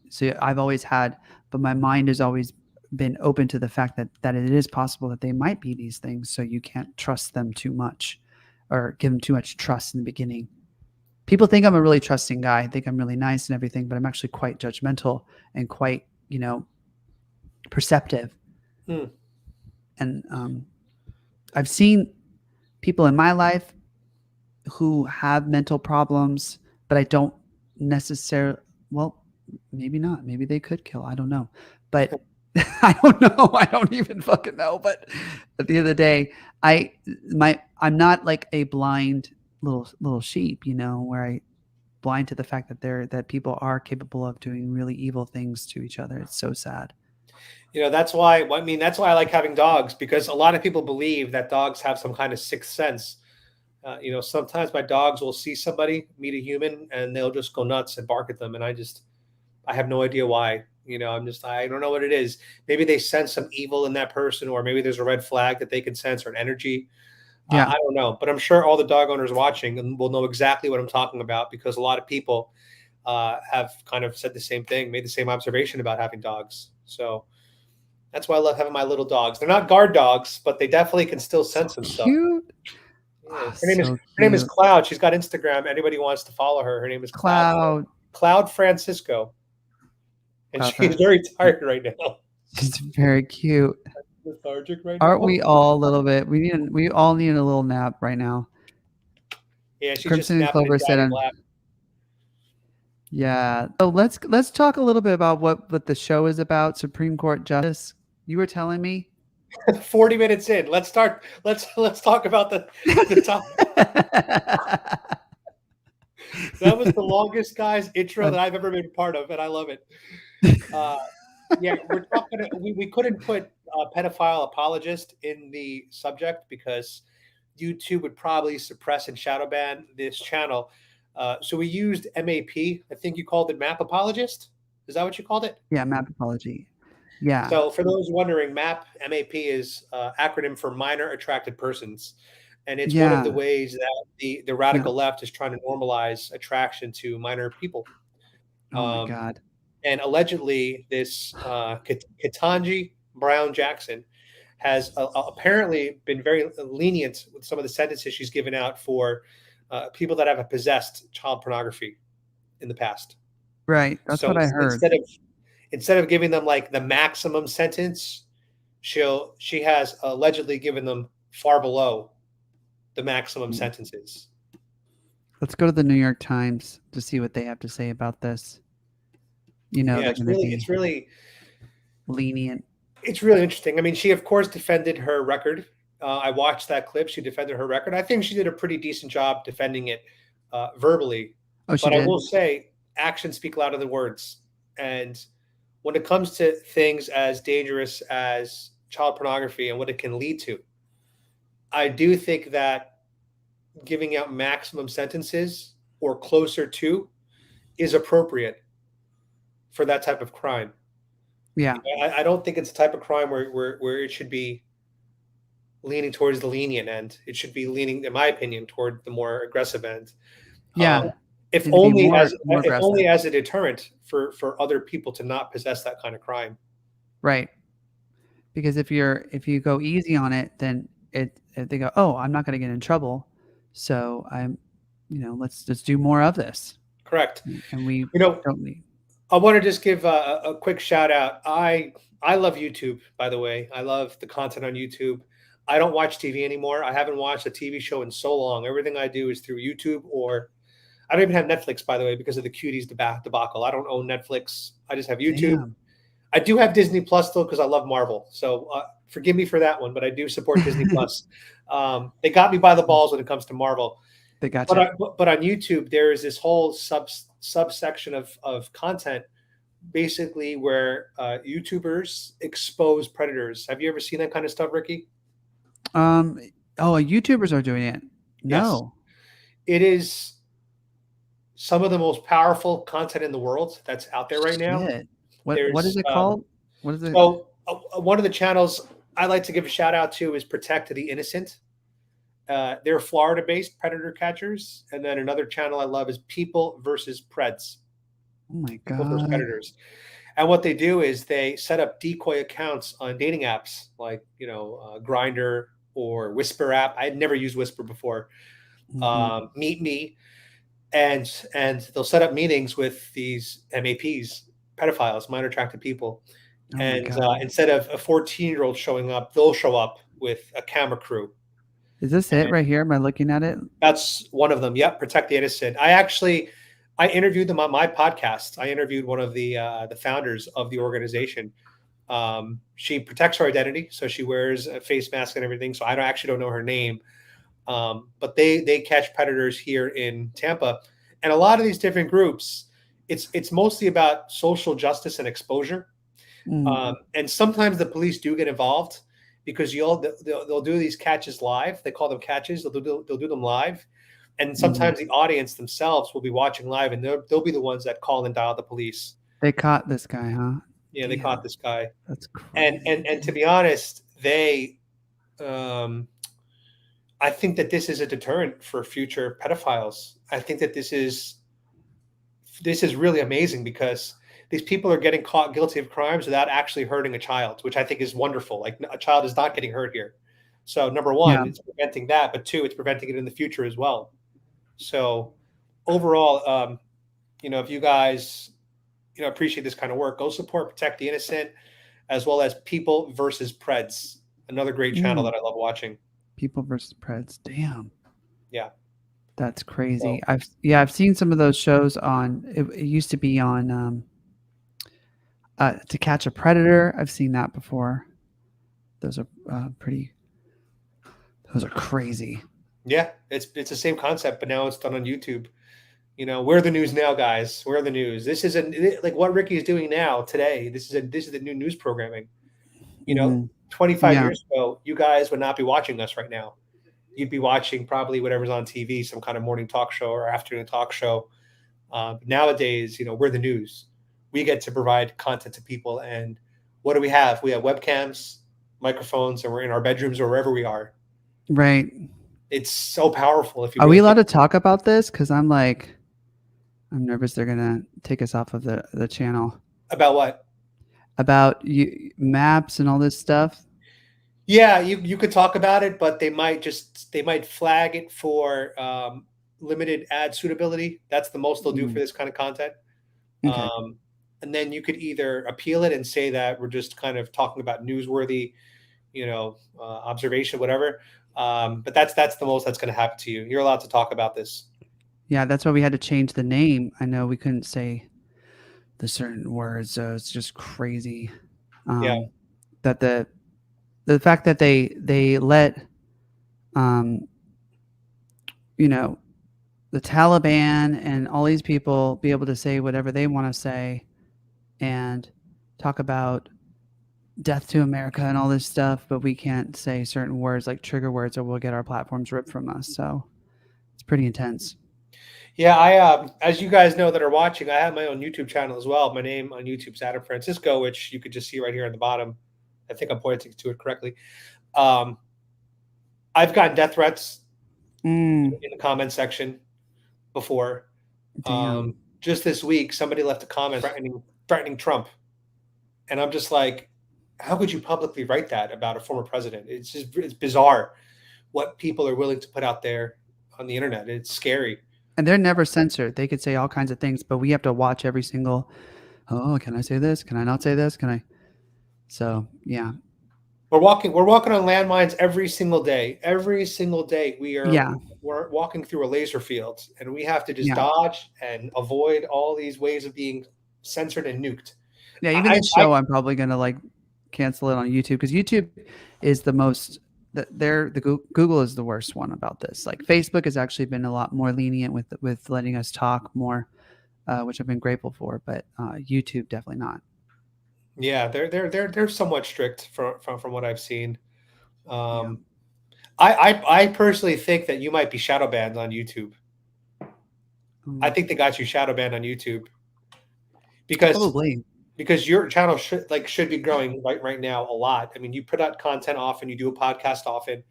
B: so I've always had, but my mind has always been open to the fact that it is possible that they might be these things. So you can't trust them too much or give them too much trust in the beginning. People think I'm a really trusting guy. I think I'm really nice and everything, but I'm actually quite judgmental and quite, perceptive. And I've seen people in my life who have mental problems, but I don't necessarily, well, maybe not. Maybe they could kill. I don't know. But I don't know. I don't even fucking know. But at the end of the day, I'm not like a blind little sheep, where I blind to the fact that people are capable of doing really evil things to each other. It's so sad.
C: That's why I like having dogs, because a lot of people believe that dogs have some kind of sixth sense. Sometimes my dogs will see somebody, meet a human, and they'll just go nuts and bark at them. And I have no idea why. I don't know what it is. Maybe they sense some evil in that person, or maybe there's a red flag that they can sense or an energy.
B: Yeah.
C: I don't know, but I'm sure all the dog owners watching will know exactly what I'm talking about, because a lot of people have kind of said the same thing, made the same observation about having dogs. So that's why I love having my little dogs. They're not guard dogs, but they definitely can still sense some stuff.
B: Cute.
C: Yeah. Her name is Cloud. She's got Instagram. Anybody wants to follow her, her name is Cloud Francisco. And she's very tired right now.
B: She's very cute.
C: Lethargic right
B: Aren't
C: now.
B: we all a little bit? We all need a little nap right now.
C: Yeah, she's
B: Crimson
C: just
B: and Clover said,
C: lap.
B: yeah. So let's talk a little bit about what the show is about. Supreme Court Justice. You were telling me
C: 40 minutes in. Let's talk about the topic. That was the longest, guys, intro that I've ever been part of, and I love it. Yeah, we're talking. We couldn't put pedophile apologist in the subject because YouTube would probably suppress and shadow ban this channel. So we used MAP. I think you called it Map Apologist. Is that what you called it?
B: Yeah, map apology. Yeah.
C: So for those wondering, MAP is acronym for Minor Attracted Persons. And it's one of the ways that the radical left is trying to normalize attraction to minor people.
B: Oh my God.
C: And allegedly, this Ketanji Brown Jackson has apparently been very lenient with some of the sentences she's given out for people that have possessed child pornography in the past.
B: Right. That's what I heard.
C: Instead of giving them like the maximum sentence, she has allegedly given them far below the maximum sentences.
B: Let's go to the New York Times to see what they have to say about this.
C: It's really
B: lenient.
C: It's really interesting. I mean, she of course defended her record. I watched that clip. She defended her record. I think she did a pretty decent job defending it verbally.
B: Oh, she did?
C: I will say, actions speak louder than words. And when it comes to things as dangerous as child pornography and what it can lead to, I do think that giving out maximum sentences or closer to is appropriate for that type of crime.
B: Yeah.
C: I don't think it's a type of crime where it should be leaning towards the lenient end. It should be leaning, in my opinion, toward the more aggressive end.
B: Yeah.
C: If
B: Need to be
C: only
B: more
C: as
B: aggressive.
C: as a deterrent for other people to not possess that kind of crime.
B: Right. Because if you go easy on it, then they go, oh, I'm not going to get in trouble, so I'm, let's do more of this,
C: Correct.
B: and we don't need.
C: I want to just give a quick shout out. I love YouTube, by the way. I love the content on YouTube. I don't watch TV anymore. I haven't watched a TV show in so long. Everything I do is through YouTube, or I don't even have Netflix, by the way, because of the Cuties debacle. I don't own Netflix. I just have YouTube.
B: Damn.
C: I do have Disney Plus though, because I love Marvel. So forgive me for that one, but I do support Disney Plus. They got me by the balls when it comes to Marvel.
B: They got you.
C: But on YouTube, there is this whole subsection of content, basically where YouTubers expose predators. Have you ever seen that kind of stuff, Ricky?
B: Oh, YouTubers are doing it. No.
C: Yes. It is some of the most powerful content in the world that's out there right now.
B: Shit. What is it called? What is it?
C: So one of the channels I like to give a shout out to is Protect the Innocent. They're Florida-based predator catchers, and then another channel I love is People versus Preds.
B: Oh my
C: People versus
B: God.
C: Predators. And what they do is they set up decoy accounts on dating apps like Grindr or Whisper app. I had never used Whisper before. Meet Me, and they'll set up meetings with these MAPs, pedophiles, minor attracted people.
B: Oh
C: And instead of a 14-year-old showing up, they'll show up with a camera crew.
B: Is this it right here? Am I looking at it?
C: That's one of them. Yep, Protect the Innocent. I interviewed them on my podcast. I interviewed one of the founders of the organization. She protects her identity, so she wears a face mask and everything. So I actually don't know her name, but they catch predators here in Tampa, and a lot of these different groups. It's mostly about social justice and exposure, and sometimes the police do get involved because they'll do these catches live. They call them catches. They'll do them live. And sometimes the audience themselves will be watching live, and they'll be the ones that call and dial the police.
B: They caught this guy, huh?
C: Yeah, they caught this guy.
B: That's crazy.
C: And to be honest, I think that this is a deterrent for future pedophiles. I think that this is really amazing because these people are getting caught guilty of crimes without actually hurting a child, which I think is wonderful. Like, a child is not getting hurt here. So number one, it's preventing that, but two, it's preventing it in the future as well. So overall, if you guys, appreciate this kind of work, go support Protect the Innocent, as well as People versus Preds, another great channel that I love watching.
B: People versus Preds. Damn.
C: Yeah.
B: That's crazy. I've seen some of those shows on, it used to be on To Catch a Predator. I've seen that before. Those are those are crazy.
C: Yeah, it's the same concept, but now it's done on YouTube. We're the news now, guys. We're the news. This is like what Ricky is doing now today. This is the new news programming. 25 years ago, you guys would not be watching us right now. You'd be watching probably whatever's on TV, some kind of morning talk show or afternoon talk show. Nowadays, we're the news. We get to provide content to people, and what do we have? We have webcams, microphones, and we're in our bedrooms or wherever we are.
B: Right.
C: It's so powerful.
B: Are we allowed to talk about this? Because I'm nervous they're gonna take us off of the channel.
C: About what?
B: About maps and all this stuff.
C: Yeah, you could talk about it, but they might flag it for limited ad suitability. That's the most they'll do for this kind of content. Okay. And then you could either appeal it and say that we're just kind of talking about newsworthy, observation, whatever. But that's the most that's going to happen to you. You're allowed to talk about this. Yeah,
B: that's why we had to change the name. I know we couldn't say the certain words, so it's just crazy. That the fact that they let the Taliban and all these people be able to say whatever they want to say, and talk about death to America and all this stuff, but we can't say certain words like trigger words or we'll get our platforms ripped from us. So it's pretty intense.
C: Yeah, I as you guys know that are watching, I have my own YouTube channel as well. My name on YouTube is Adam Francisco, which you could just see right here on the bottom. I think I'm pointing to it correctly. I've gotten death threats in the comment section before. Just this week, somebody left a comment threatening Trump, and I'm just like, how could you publicly write that about a former president? It's bizarre what people are willing to put out there on the internet. It's scary.
B: And they're never censored. They could say all kinds of things, but we have to watch every single, oh, can I say this? Can I not say this? Can I? So, yeah.
C: We're walking on landmines every single day. Every single day we're walking through a laser field, and we have to just dodge and avoid all these ways of being censored and nuked.
B: Yeah, even this show, I'm probably going to like cancel it on YouTube because YouTube is the most, Google is the worst one about this. Like Facebook has actually been a lot more lenient with letting us talk more, which I've been grateful for, but YouTube definitely not.
C: Yeah, they're somewhat strict from what I've seen. I personally think that you might be shadow banned on YouTube. I think they got you shadow banned on YouTube because your channel should be growing right now a lot. I mean, you put out content often, you do a podcast often.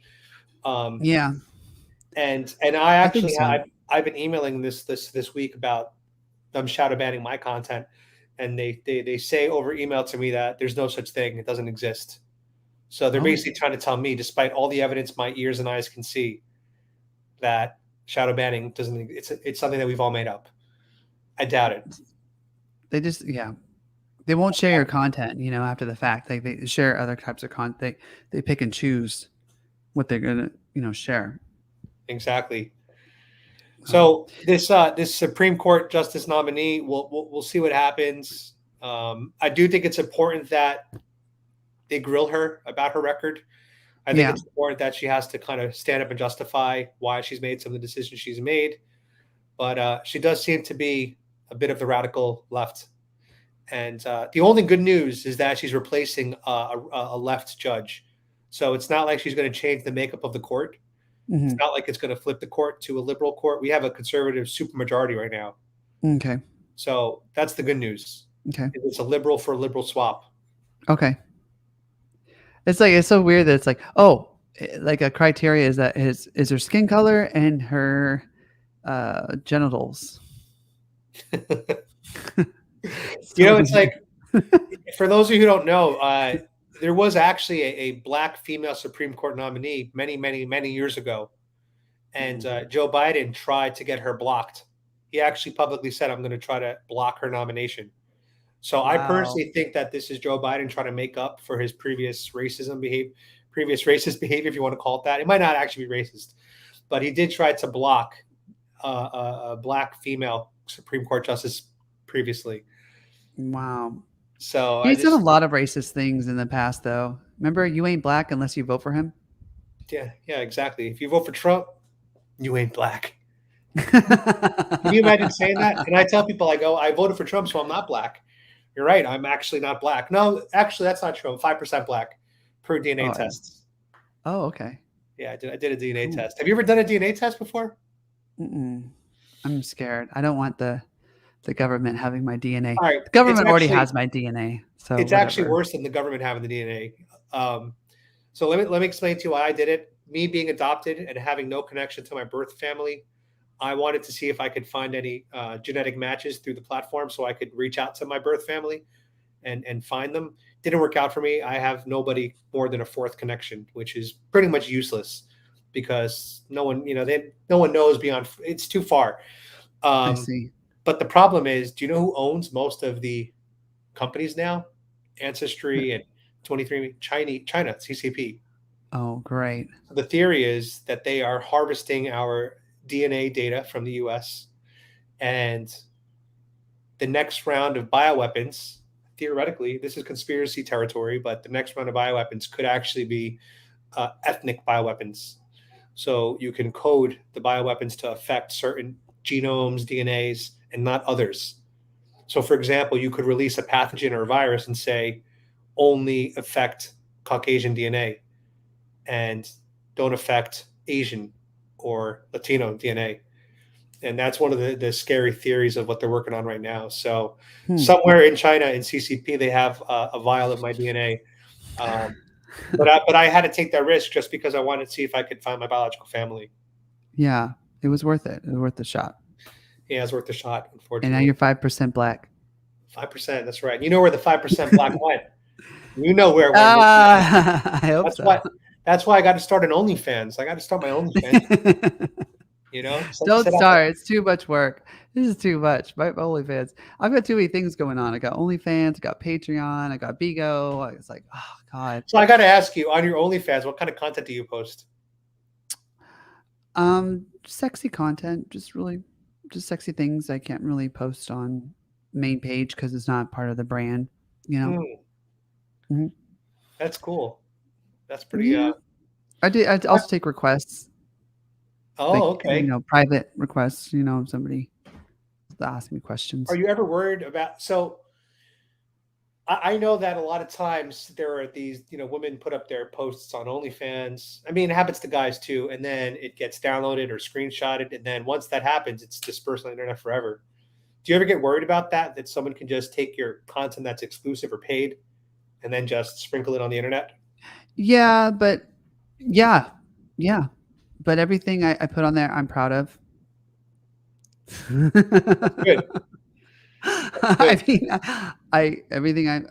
C: And I actually I've been emailing this week about them shadow banning my content. And they say over email to me that there's no such thing. It doesn't exist. So they're basically trying to tell me, despite all the evidence my ears and eyes can see, that shadow banning doesn't. It's something that we've all made up. I doubt it.
B: They just they won't share your content. After the fact, they share other types of content. They pick and choose what they're gonna share.
C: Exactly. So this Supreme Court justice nominee, we'll see what happens. I do think it's important that they grill her about her record. I think it's important that she has to kind of stand up and justify why she's made some of the decisions she's made. But she does seem to be a bit of the radical left. And the only good news is that she's replacing a left judge. So it's not like she's going to change the makeup of the court. Mm-hmm. It's not like it's going to flip the court to a liberal court. We have a conservative supermajority right now.
B: Okay.
C: So that's the good news.
B: Okay.
C: It's a liberal for a liberal swap.
B: Okay. It's so weird that it's like, like a criteria is that is her skin color and her genitals.
C: It's like, for those of you who don't know, there was actually a black female Supreme Court nominee many, many, many years ago. And Joe Biden tried to get her blocked. He actually publicly said, I'm going to try to block her nomination. So wow. I personally think that this is Joe Biden trying to make up for his previous racist behavior, if you want to call it that. It might not actually be racist, but he did try to block a black female Supreme Court justice previously.
B: Wow.
C: So
B: he's done a lot of racist things in the past, though. Remember, you ain't black unless you vote for him.
C: Yeah, exactly. If you vote for Trump, you ain't black. Can you imagine saying that? And I tell people, I go, I voted for Trump, so I'm not black. You're right. I'm actually not black. No, actually, that's not true. I'm 5% black per DNA tests.
B: Oh, okay.
C: Yeah, I did a DNA test. Have you ever done a DNA test before?
B: I'm scared. I don't want the government having my DNA.
C: All right.
B: The government already has my DNA. So
C: it's actually worse than the government having the DNA. So let me explain to you why I did it. Me being adopted and having no connection to my birth family, I wanted to see if I could find any genetic matches through the platform so I could reach out to my birth family and find them. Didn't work out for me. I have nobody more than a fourth connection, which is pretty much useless because no one knows beyond. It's too far.
B: I see.
C: But the problem is, do you know who owns most of the companies now? Ancestry and 23andMe, China, CCP.
B: Oh, great.
C: The theory is that they are harvesting our DNA data from the US, and the next round of bioweapons, theoretically, this is conspiracy territory, but the next round of bioweapons could actually be ethnic bioweapons. So you can code the bioweapons to affect certain genomes, DNAs, and not others. So, for example, you could release a pathogen or a virus and say only affect Caucasian DNA and don't affect Asian or Latino DNA. And that's one of the scary theories of what they're working on right now. So somewhere in China, in CCP, they have a vial of my DNA. But I had to take that risk just because I wanted to see if I could find my biological family.
B: Yeah, it was worth it. It was worth the shot.
C: Yeah, it's worth the shot,
B: And
C: unfortunately.
B: now you're 5% black.
C: 5%, that's right. You know where the 5% black went. You know where it went.
B: I hope so.
C: That's why I got to start an OnlyFans. I got to start my OnlyFans. You know,
B: don't start. It's too much work. This is too much. My OnlyFans. I've got too many things going on. I got OnlyFans. I got Patreon. I got Bigo. It's like, oh God.
C: So I got to ask you, on your OnlyFans, what kind of content do you post?
B: Sexy content. Just sexy things. I can't really post on main page because it's not part of the brand. You know.
C: Mm-hmm. That's cool. That's pretty.
B: Yeah. I also take requests.
C: Oh,
B: like,
C: okay.
B: You know, private requests. You know, somebody ask me questions.
C: Are you ever worried about? So, I know that a lot of times there are these, you know, women put up their posts on OnlyFans. I mean, it happens to guys too, and then it gets downloaded or screenshotted, and then once that happens, it's dispersed on the internet forever. Do you ever get worried about that? That someone can just take your content that's exclusive or paid, and then just sprinkle it on the internet?
B: Yeah, but but everything I put on there, I'm proud of.
C: Good.
B: I mean,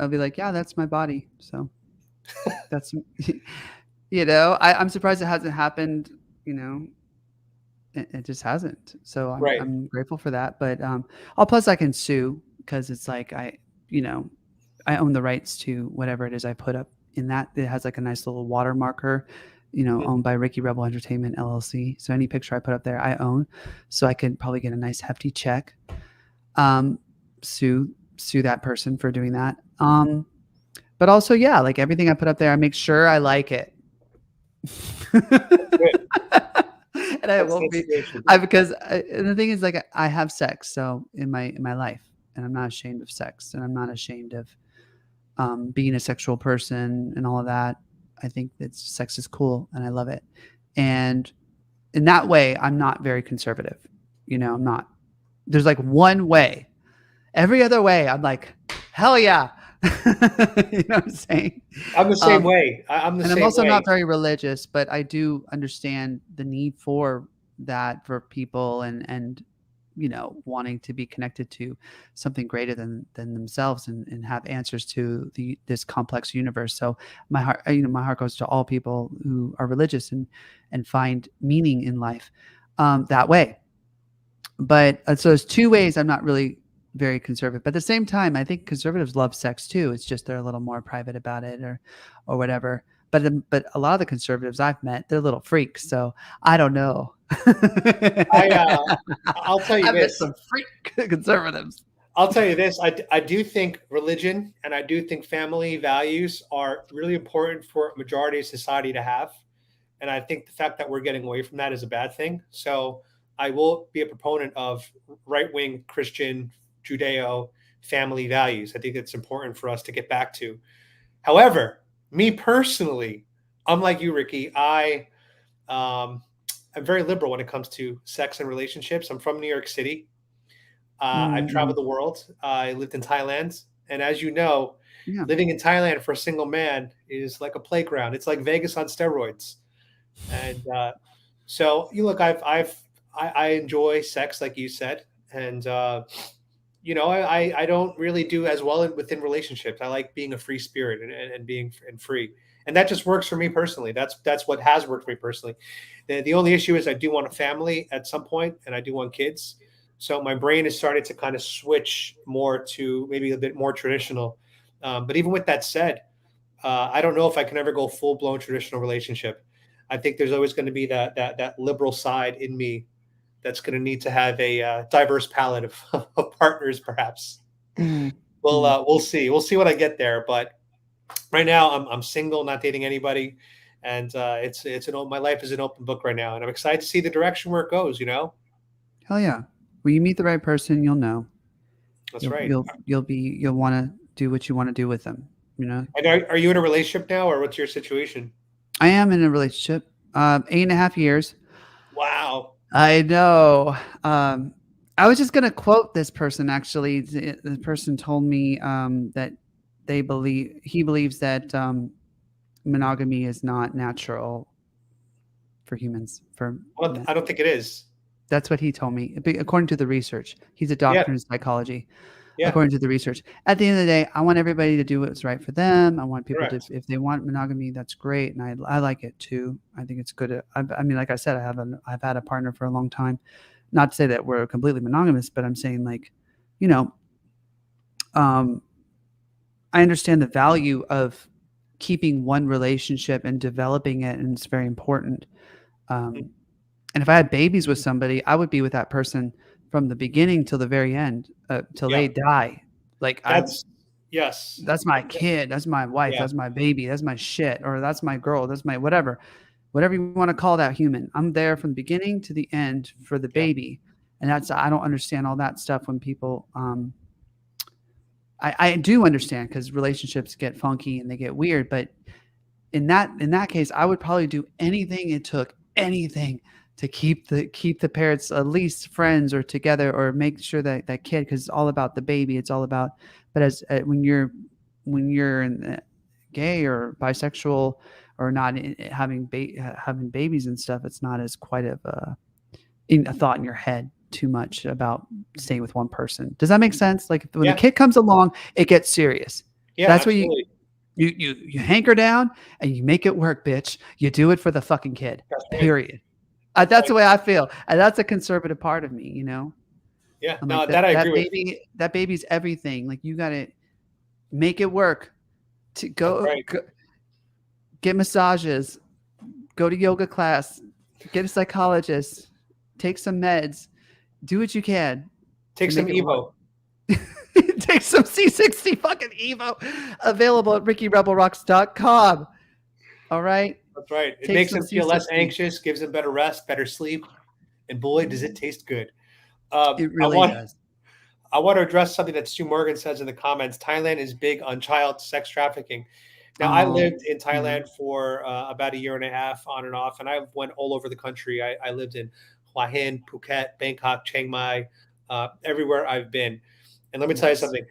B: I'll be like, yeah, that's my body. So that's, you know, I'm surprised it hasn't happened. You know, it just hasn't. So I'm grateful for that. But plus I can sue because it's like I own the rights to whatever it is I put up in that. It has like a nice little watermarker, you know, owned by Ricky Rebel Entertainment LLC. So any picture I put up there, I own. So I could probably get a nice hefty check. Sue that person for doing that. But also, yeah, like everything I put up there, I make sure I like it. And I won't be because the thing is, like, I have sex so in my life, and I'm not ashamed of sex, and I'm not ashamed of being a sexual person and all of that. I think that sex is cool and I love it. And in that way, I'm not very conservative. You know, I'm not. There's like one way. Every other way, I'm like, hell yeah. You know what I'm saying?
C: I'm the same way. I'm
B: also not very religious, but I do understand the need for that for people and you know, wanting to be connected to something greater than themselves and have answers to this complex universe. So my heart goes to all people who are religious and find meaning in life that way. But so there's two ways I'm not really very conservative. But at the same time, I think conservatives love sex too. It's just they're a little more private about it or whatever. But a lot of the conservatives I've met, they're little freaks. So I don't know.
C: I'll tell you
B: I've
C: this.
B: met some freak conservatives.
C: I'll tell you this. I do think religion and I do think family values are really important for a majority of society to have. And I think the fact that we're getting away from that is a bad thing. So I will be a proponent of right-wing Christian, Judeo family values. I think it's important for us to get back to. However, me personally, unlike you, Ricky, I'm very liberal when it comes to sex and relationships. I'm from New York City. I've traveled the world. I lived in Thailand. And as you know, living in Thailand for a single man is like a playground. It's like Vegas on steroids. And so you look, I enjoy sex, like you said. And, you know, I don't really do as well within relationships. I like being a free spirit and being free. And that just works for me personally. That's what has worked for me personally. The only issue is I do want a family at some point, and I do want kids. So my brain has started to kind of switch more to maybe a bit more traditional. But even with that said, I don't know if I can ever go full blown traditional relationship. I think there's always going to be that liberal side in me that's going to need to have a diverse palette of partners, perhaps. We'll see. We'll see when I get there. But right now, I'm single, not dating anybody, and my life is an open book right now, and I'm excited to see the direction where it goes. You know.
B: Hell yeah! When you meet the right person, you'll know.
C: That's right.
B: You'll want to do what you want to do with them. You know.
C: And are you in a relationship now, or what's your situation?
B: I am in a relationship. 8.5 years.
C: Wow.
B: I know. I was just gonna quote this person. Actually, the person told me that he believes that monogamy is not natural for humans.
C: I don't think it is.
B: That's what he told me, according to the research. He's a doctor in psychology.
C: Yeah.
B: According to the research. At the end of the day, I want everybody to do what's right for them. I want people
C: Correct.
B: to, if they want monogamy, that's great, and I like it too. I think it's good. I mean, like I said, I've had a partner for a long time. Not to say that we're completely monogamous, but I'm saying, like, you know, I understand the value of keeping one relationship and developing it, and it's very important. And if I had babies with somebody, I would be with that person from the beginning till the very end, till they die. Like
C: That's
B: my kid, that's my wife, that's my baby, that's my shit, or that's my girl, that's my whatever you want to call that human. I'm there from the beginning to the end for the baby, and I don't understand all that stuff when people. I do understand, because relationships get funky and they get weird, but in that case, I would probably do anything it took, anything, to keep the parents at least friends or together, or make sure that that kid, because it's all about the baby. It's all about, but as when you're gay or bisexual or not having babies and stuff, it's not as quite of a thought in your head too much about staying with one person. Does that make sense? Like when the kid comes along, it gets serious.
C: Yeah,
B: that's
C: absolutely.
B: what you hanker down and you make it work, bitch. You do it for the fucking kid. Period. That's the way I feel, and that's a conservative part of me, you know.
C: Yeah,
B: I'm
C: no,
B: like,
C: that I agree with.
B: That baby's everything. Like, you got to make it work. To go get massages, go to yoga class, get a psychologist, take some meds, do what you can.
C: Take some Evo.
B: Take some C60 fucking Evo. Available at RickyRebelRocks.com. All right.
C: That's right. It makes them feel less anxious, gives them better rest, better sleep, and boy, does it taste good.
B: It really does.
C: I want to address something that Stu Morgan says in the comments. Thailand is big on child sex trafficking. Now, I lived in Thailand for about 1.5 years on and off, and I went all over the country. I lived in Hua Hin, Phuket, Bangkok, Chiang Mai, everywhere I've been. And let me tell you something.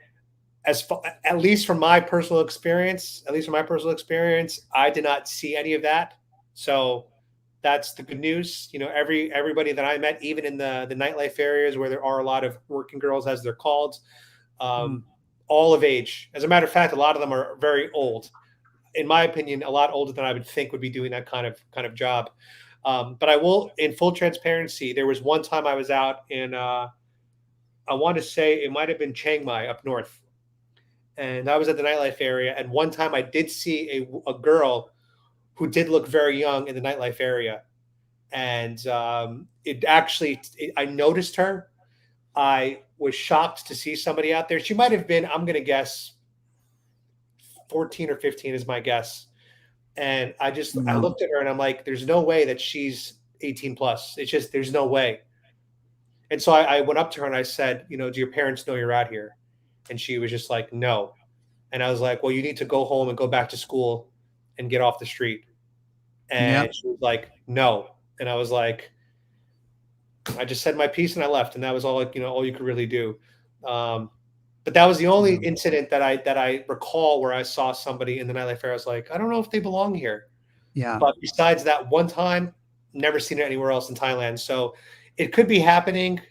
C: At least from my personal experience, I did not see any of that. So that's the good news. You know, everybody that I met, even in the nightlife areas where there are a lot of working girls, as they're called, all of age. As a matter of fact, a lot of them are very old. In my opinion, a lot older than I would think would be doing that kind of job. But I will, in full transparency, there was one time I was out in, I want to say it might have been Chiang Mai up north. And I was at the nightlife area. And one time I did see a girl who did look very young in the nightlife area. And I noticed her. I was shocked to see somebody out there. She might have been, I'm going to guess, 14 or 15 is my guess. And I looked at her and I'm like, there's no way that she's 18 plus. It's just, there's no way. And so I went up to her and I said, you know, do your parents know you're out here? And she was just like, no. And I was like, well, you need to go home and go back to school and get off the street. And she was like, no. And I was like, I just said my piece and I left. And that was all you could really do. But that was the only incident that I recall where I saw somebody in the nightlife area. I was like, I don't know if they belong here. Yeah. But besides that one time, never seen it anywhere else in Thailand. So it could be happening.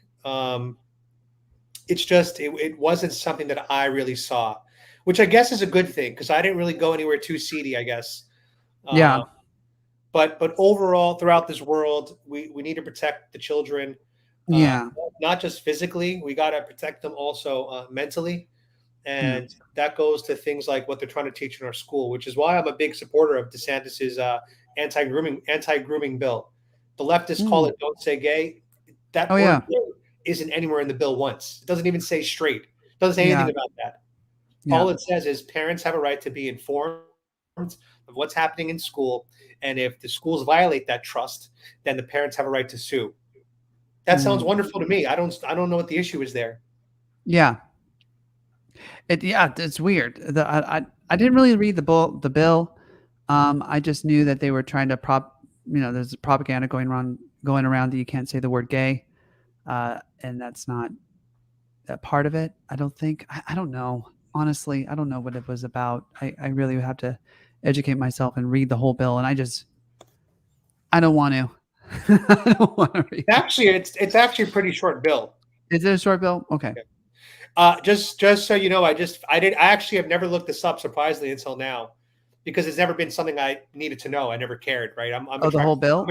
C: It's just, it wasn't something that I really saw, which I guess is a good thing, because I didn't really go anywhere too seedy, I guess. But overall, throughout this world, we need to protect the children. Not just physically, we got to protect them also mentally. And that goes to things like what they're trying to teach in our school, which is why I'm a big supporter of DeSantis's anti-grooming bill. The leftists call it "Don't Say Gay." That word isn't anywhere in the bill once. It doesn't even say straight. It doesn't say anything about that. All it says is parents have a right to be informed of what's happening in school, and if the schools violate that trust, then the parents have a right to sue. That sounds wonderful to me. I don't know what the issue is there.
B: Yeah. It's weird. I didn't really read the bill. I just knew that they were trying to there's propaganda going around that you can't say the word gay, and that's not a part of it. I don't think. I don't know. Honestly, I don't know what it was about. I really would have to educate myself and read the whole bill, and I don't want to. I don't want to read.
C: Actually, it's actually a pretty short bill.
B: Is it a short bill? Okay.
C: Just so you know, I actually have never looked this up, surprisingly, until now, because it's never been something I needed to know. I never cared, right?
B: The whole bill?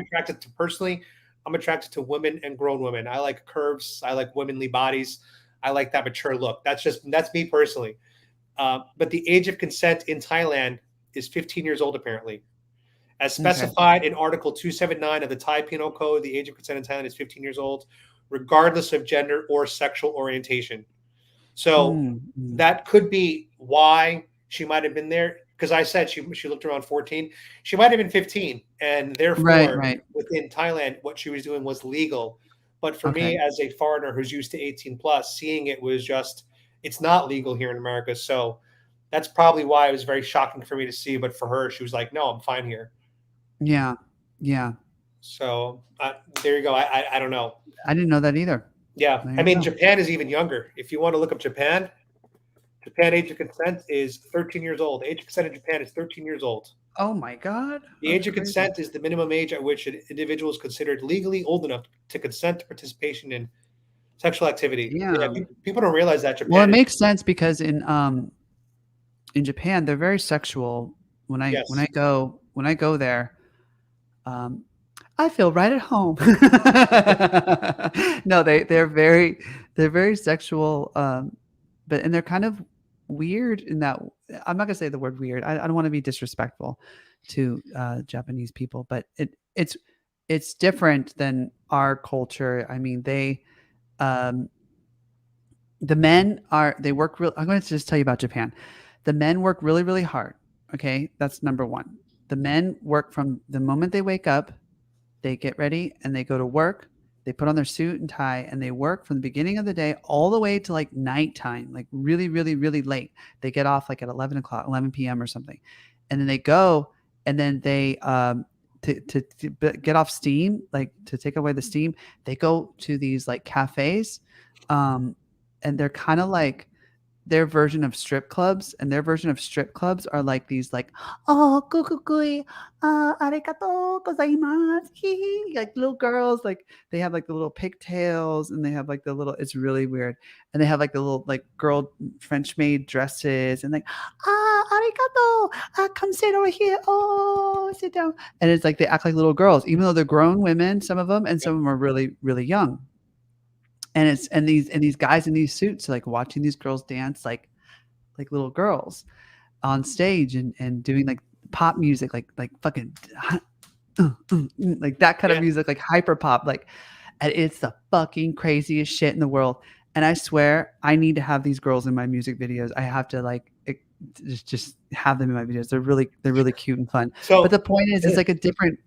C: I'm attracted to women and grown women. I like curves. I like womanly bodies. I like that mature look. That's me personally. But the age of consent in Thailand is 15 years old, apparently. As specified in Article 279 of the Thai Penal Code, the age of consent in Thailand is 15 years old, regardless of gender or sexual orientation. So that could be why she might have been there. Because I said she looked around 14. She might have been 15. And therefore, within Thailand, what she was doing was legal. But for me, as a foreigner who's used to 18 plus, seeing it was just, it's not legal here in America. So that's probably why it was very shocking for me to see. But for her, she was like, no, I'm fine here.
B: Yeah. Yeah.
C: So there you go. I don't know.
B: I didn't know that either.
C: Yeah. I mean, Japan is even younger. If you want to look up Japan age of consent is 13 years old. Age of consent in Japan is 13 years old.
B: Oh my God.
C: The age of consent is the minimum age at which an individual is considered legally old enough to consent to participation in sexual activity.
B: Yeah.
C: People don't realize that Japan.
B: Well, it makes sense because in Japan they're very sexual. When I go there, I feel right at home. No, they're very sexual, but they're kind of weird in that. I'm not gonna say the word weird. I don't want to be disrespectful to Japanese people, but it's different than our culture. I mean, the men work real. I'm going to just tell you about Japan. The men work really, really hard. Okay, that's number one. The men work from the moment they wake up, they get ready and they go to work. They put on their suit and tie and they work from the beginning of the day all the way to like nighttime, like really, really, really late. They get off like at 11 p.m. or something. And then they go and then they, to get off steam, like to take away the steam, they go to these like cafes. And they're kind of like their version of strip clubs, and their version of strip clubs are like these like, oh, kukukui, arigato gozaimasu, like little girls, like they have like the little pigtails and they have like the little, it's really weird. And they have like the little like girl French maid dresses and like, arigato, come sit over here. Oh, sit down. And it's like they act like little girls, even though they're grown women, some of them, and some of them are really, really young. And these guys in these suits like watching these girls dance like little girls on stage and doing like pop music like fucking like that kind of music, like hyper pop, like, and it's the fucking craziest shit in the world. And I swear I need to have these girls in my music videos. I have to like just have them in my videos. They're really cute and fun. So, but the point is, it's like a different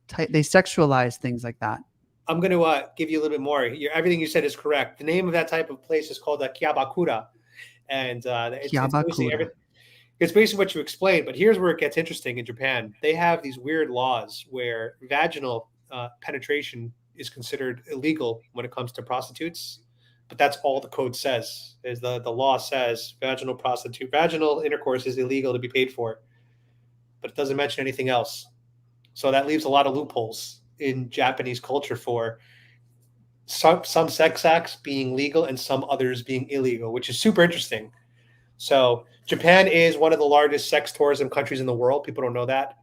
B: type. They sexualize things like that.
C: I'm going to give you a little bit more. Everything you said is correct. The name of that type of place is called Kyabakura. And it's basically what you explained. But here's where it gets interesting in Japan. They have these weird laws where vaginal penetration is considered illegal when it comes to prostitutes. But that's all the code says, is the law says vaginal intercourse is illegal to be paid for. But it doesn't mention anything else. So that leaves a lot of loopholes in Japanese culture for some sex acts being legal and some others being illegal, which is super interesting. So Japan is one of the largest sex tourism countries in the world. People don't know that.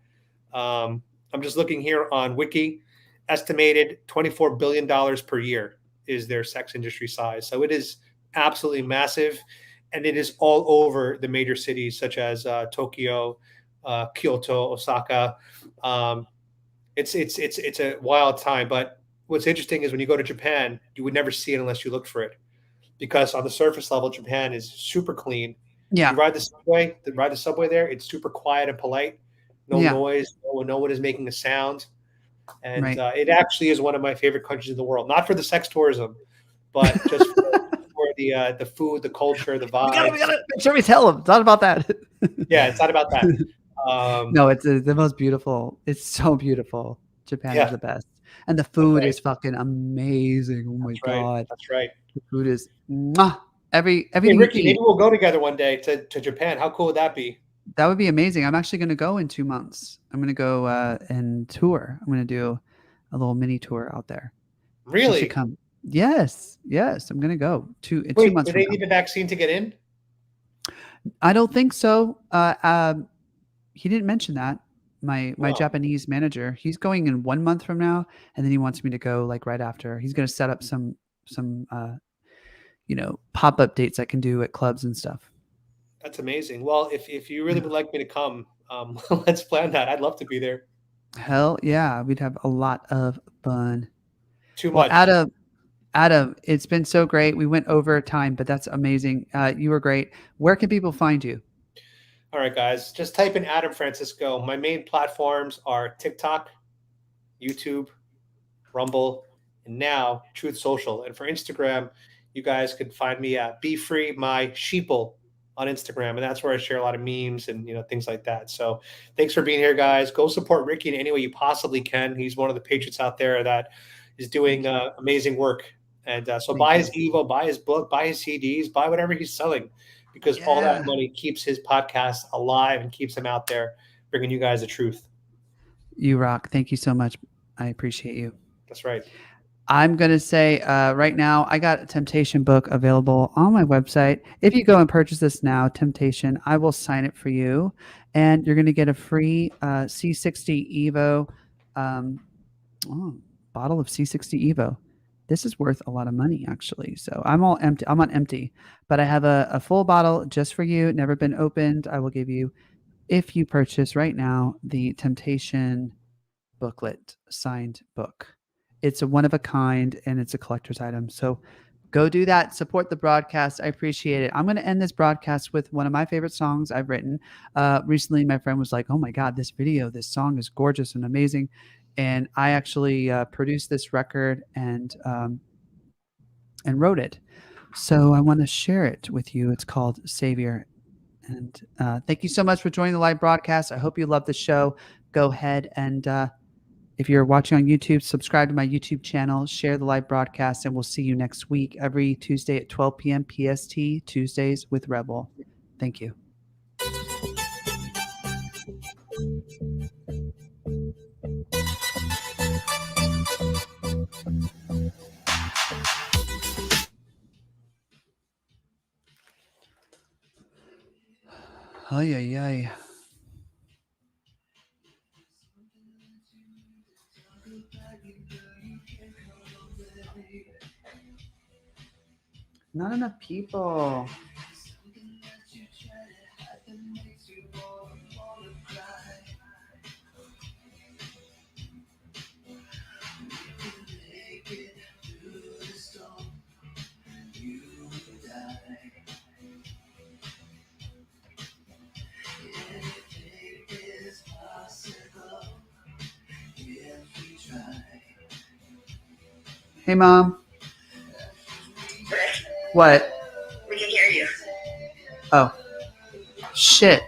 C: I'm just looking here on Wiki. Estimated $24 billion per year is their sex industry size. So it is absolutely massive. And it is all over the major cities such as Tokyo, Kyoto, Osaka. It's a wild time, but what's interesting is when you go to Japan, you would never see it unless you looked for it, because on the surface level, Japan is super clean. Yeah, you ride the subway there. It's super quiet and polite. No noise. No one is making a sound, and it actually is one of my favorite countries in the world. Not for the sex tourism, but just for for the food, the culture, the
B: We
C: vibes.
B: gotta make sure we tell them. It's not about that.
C: Yeah, it's not about that.
B: No, it's the most beautiful. It's so beautiful. Japan
C: Yeah.
B: is the best, and the food
C: right.
B: is fucking amazing. Oh my
C: That's right.
B: god,
C: That's right.
B: the food is mwah.
C: Hey,
B: Everything
C: Ricky,
B: you
C: maybe
B: eat.
C: we'll go together one day to Japan. How cool would that be?
B: That would be amazing. I'm actually going to go in 2 months. I'm going to go and tour. I'm going to do a little mini tour out there. You should
C: Really?
B: come. Yes, I'm going to go in 2
C: Wait,
B: months
C: do
B: from
C: they
B: now.
C: need a vaccine to get in?
B: I don't think so. He didn't mention that. My
C: Wow.
B: Japanese manager, he's going in 1 month from now, and then he wants me to go like right after. He's going to set up some pop up dates I can do at clubs and stuff.
C: That's amazing. Well, if you really would like me to come, let's plan that. I'd love to be there.
B: Hell yeah, we'd have a lot of fun.
C: Too
B: Well,
C: much.
B: Adam, it's been so great. We went over time, but that's amazing. You were great. Where can people find you?
C: All right, guys, just type in Adam Francisco. My main platforms are TikTok, YouTube, Rumble, and now Truth Social. And for Instagram, you guys could find me at Be Free My Sheeple on Instagram, and that's where I share a lot of memes and things like that. So thanks for being here, guys. Go support Ricky in any way you possibly can. He's one of the patriots out there that is doing amazing work. And so buy his Evo, buy his book, buy his CDs, buy whatever he's selling, because all that money keeps his podcast alive and keeps him out there bringing you guys the truth.
B: You rock. Thank you so much. I appreciate you.
C: That's right.
B: I'm going to say right now, I got a Temptation book available on my website. If you go and purchase this now, Temptation, I will sign it for you. And you're going to get a free C60 Evo bottle of C60 Evo. This is worth a lot of money, actually. So I'm all empty. I'm on empty, but I have a full bottle just for you. Never been opened. I will give you, if you purchase right now, the Temptation booklet signed book. It's a one of a kind and it's a collector's item. So go do that. Support the broadcast. I appreciate it. I'm going to end this broadcast with one of my favorite songs I've written. Recently, my friend was like, oh my God, this song is gorgeous and amazing. And I actually produced this record and wrote it. So I want to share it with you. It's called Savior. And thank you so much for joining the live broadcast. I hope you love the show. Go ahead and if you're watching on YouTube, subscribe to my YouTube channel, share the live broadcast, and we'll see you next week, every Tuesday at 12 p.m. PST, Tuesdays with Rebel. Thank you. Ay, ay, ay. Not enough people. Hey, Mom. What?
F: We can hear you.
B: Oh, shit.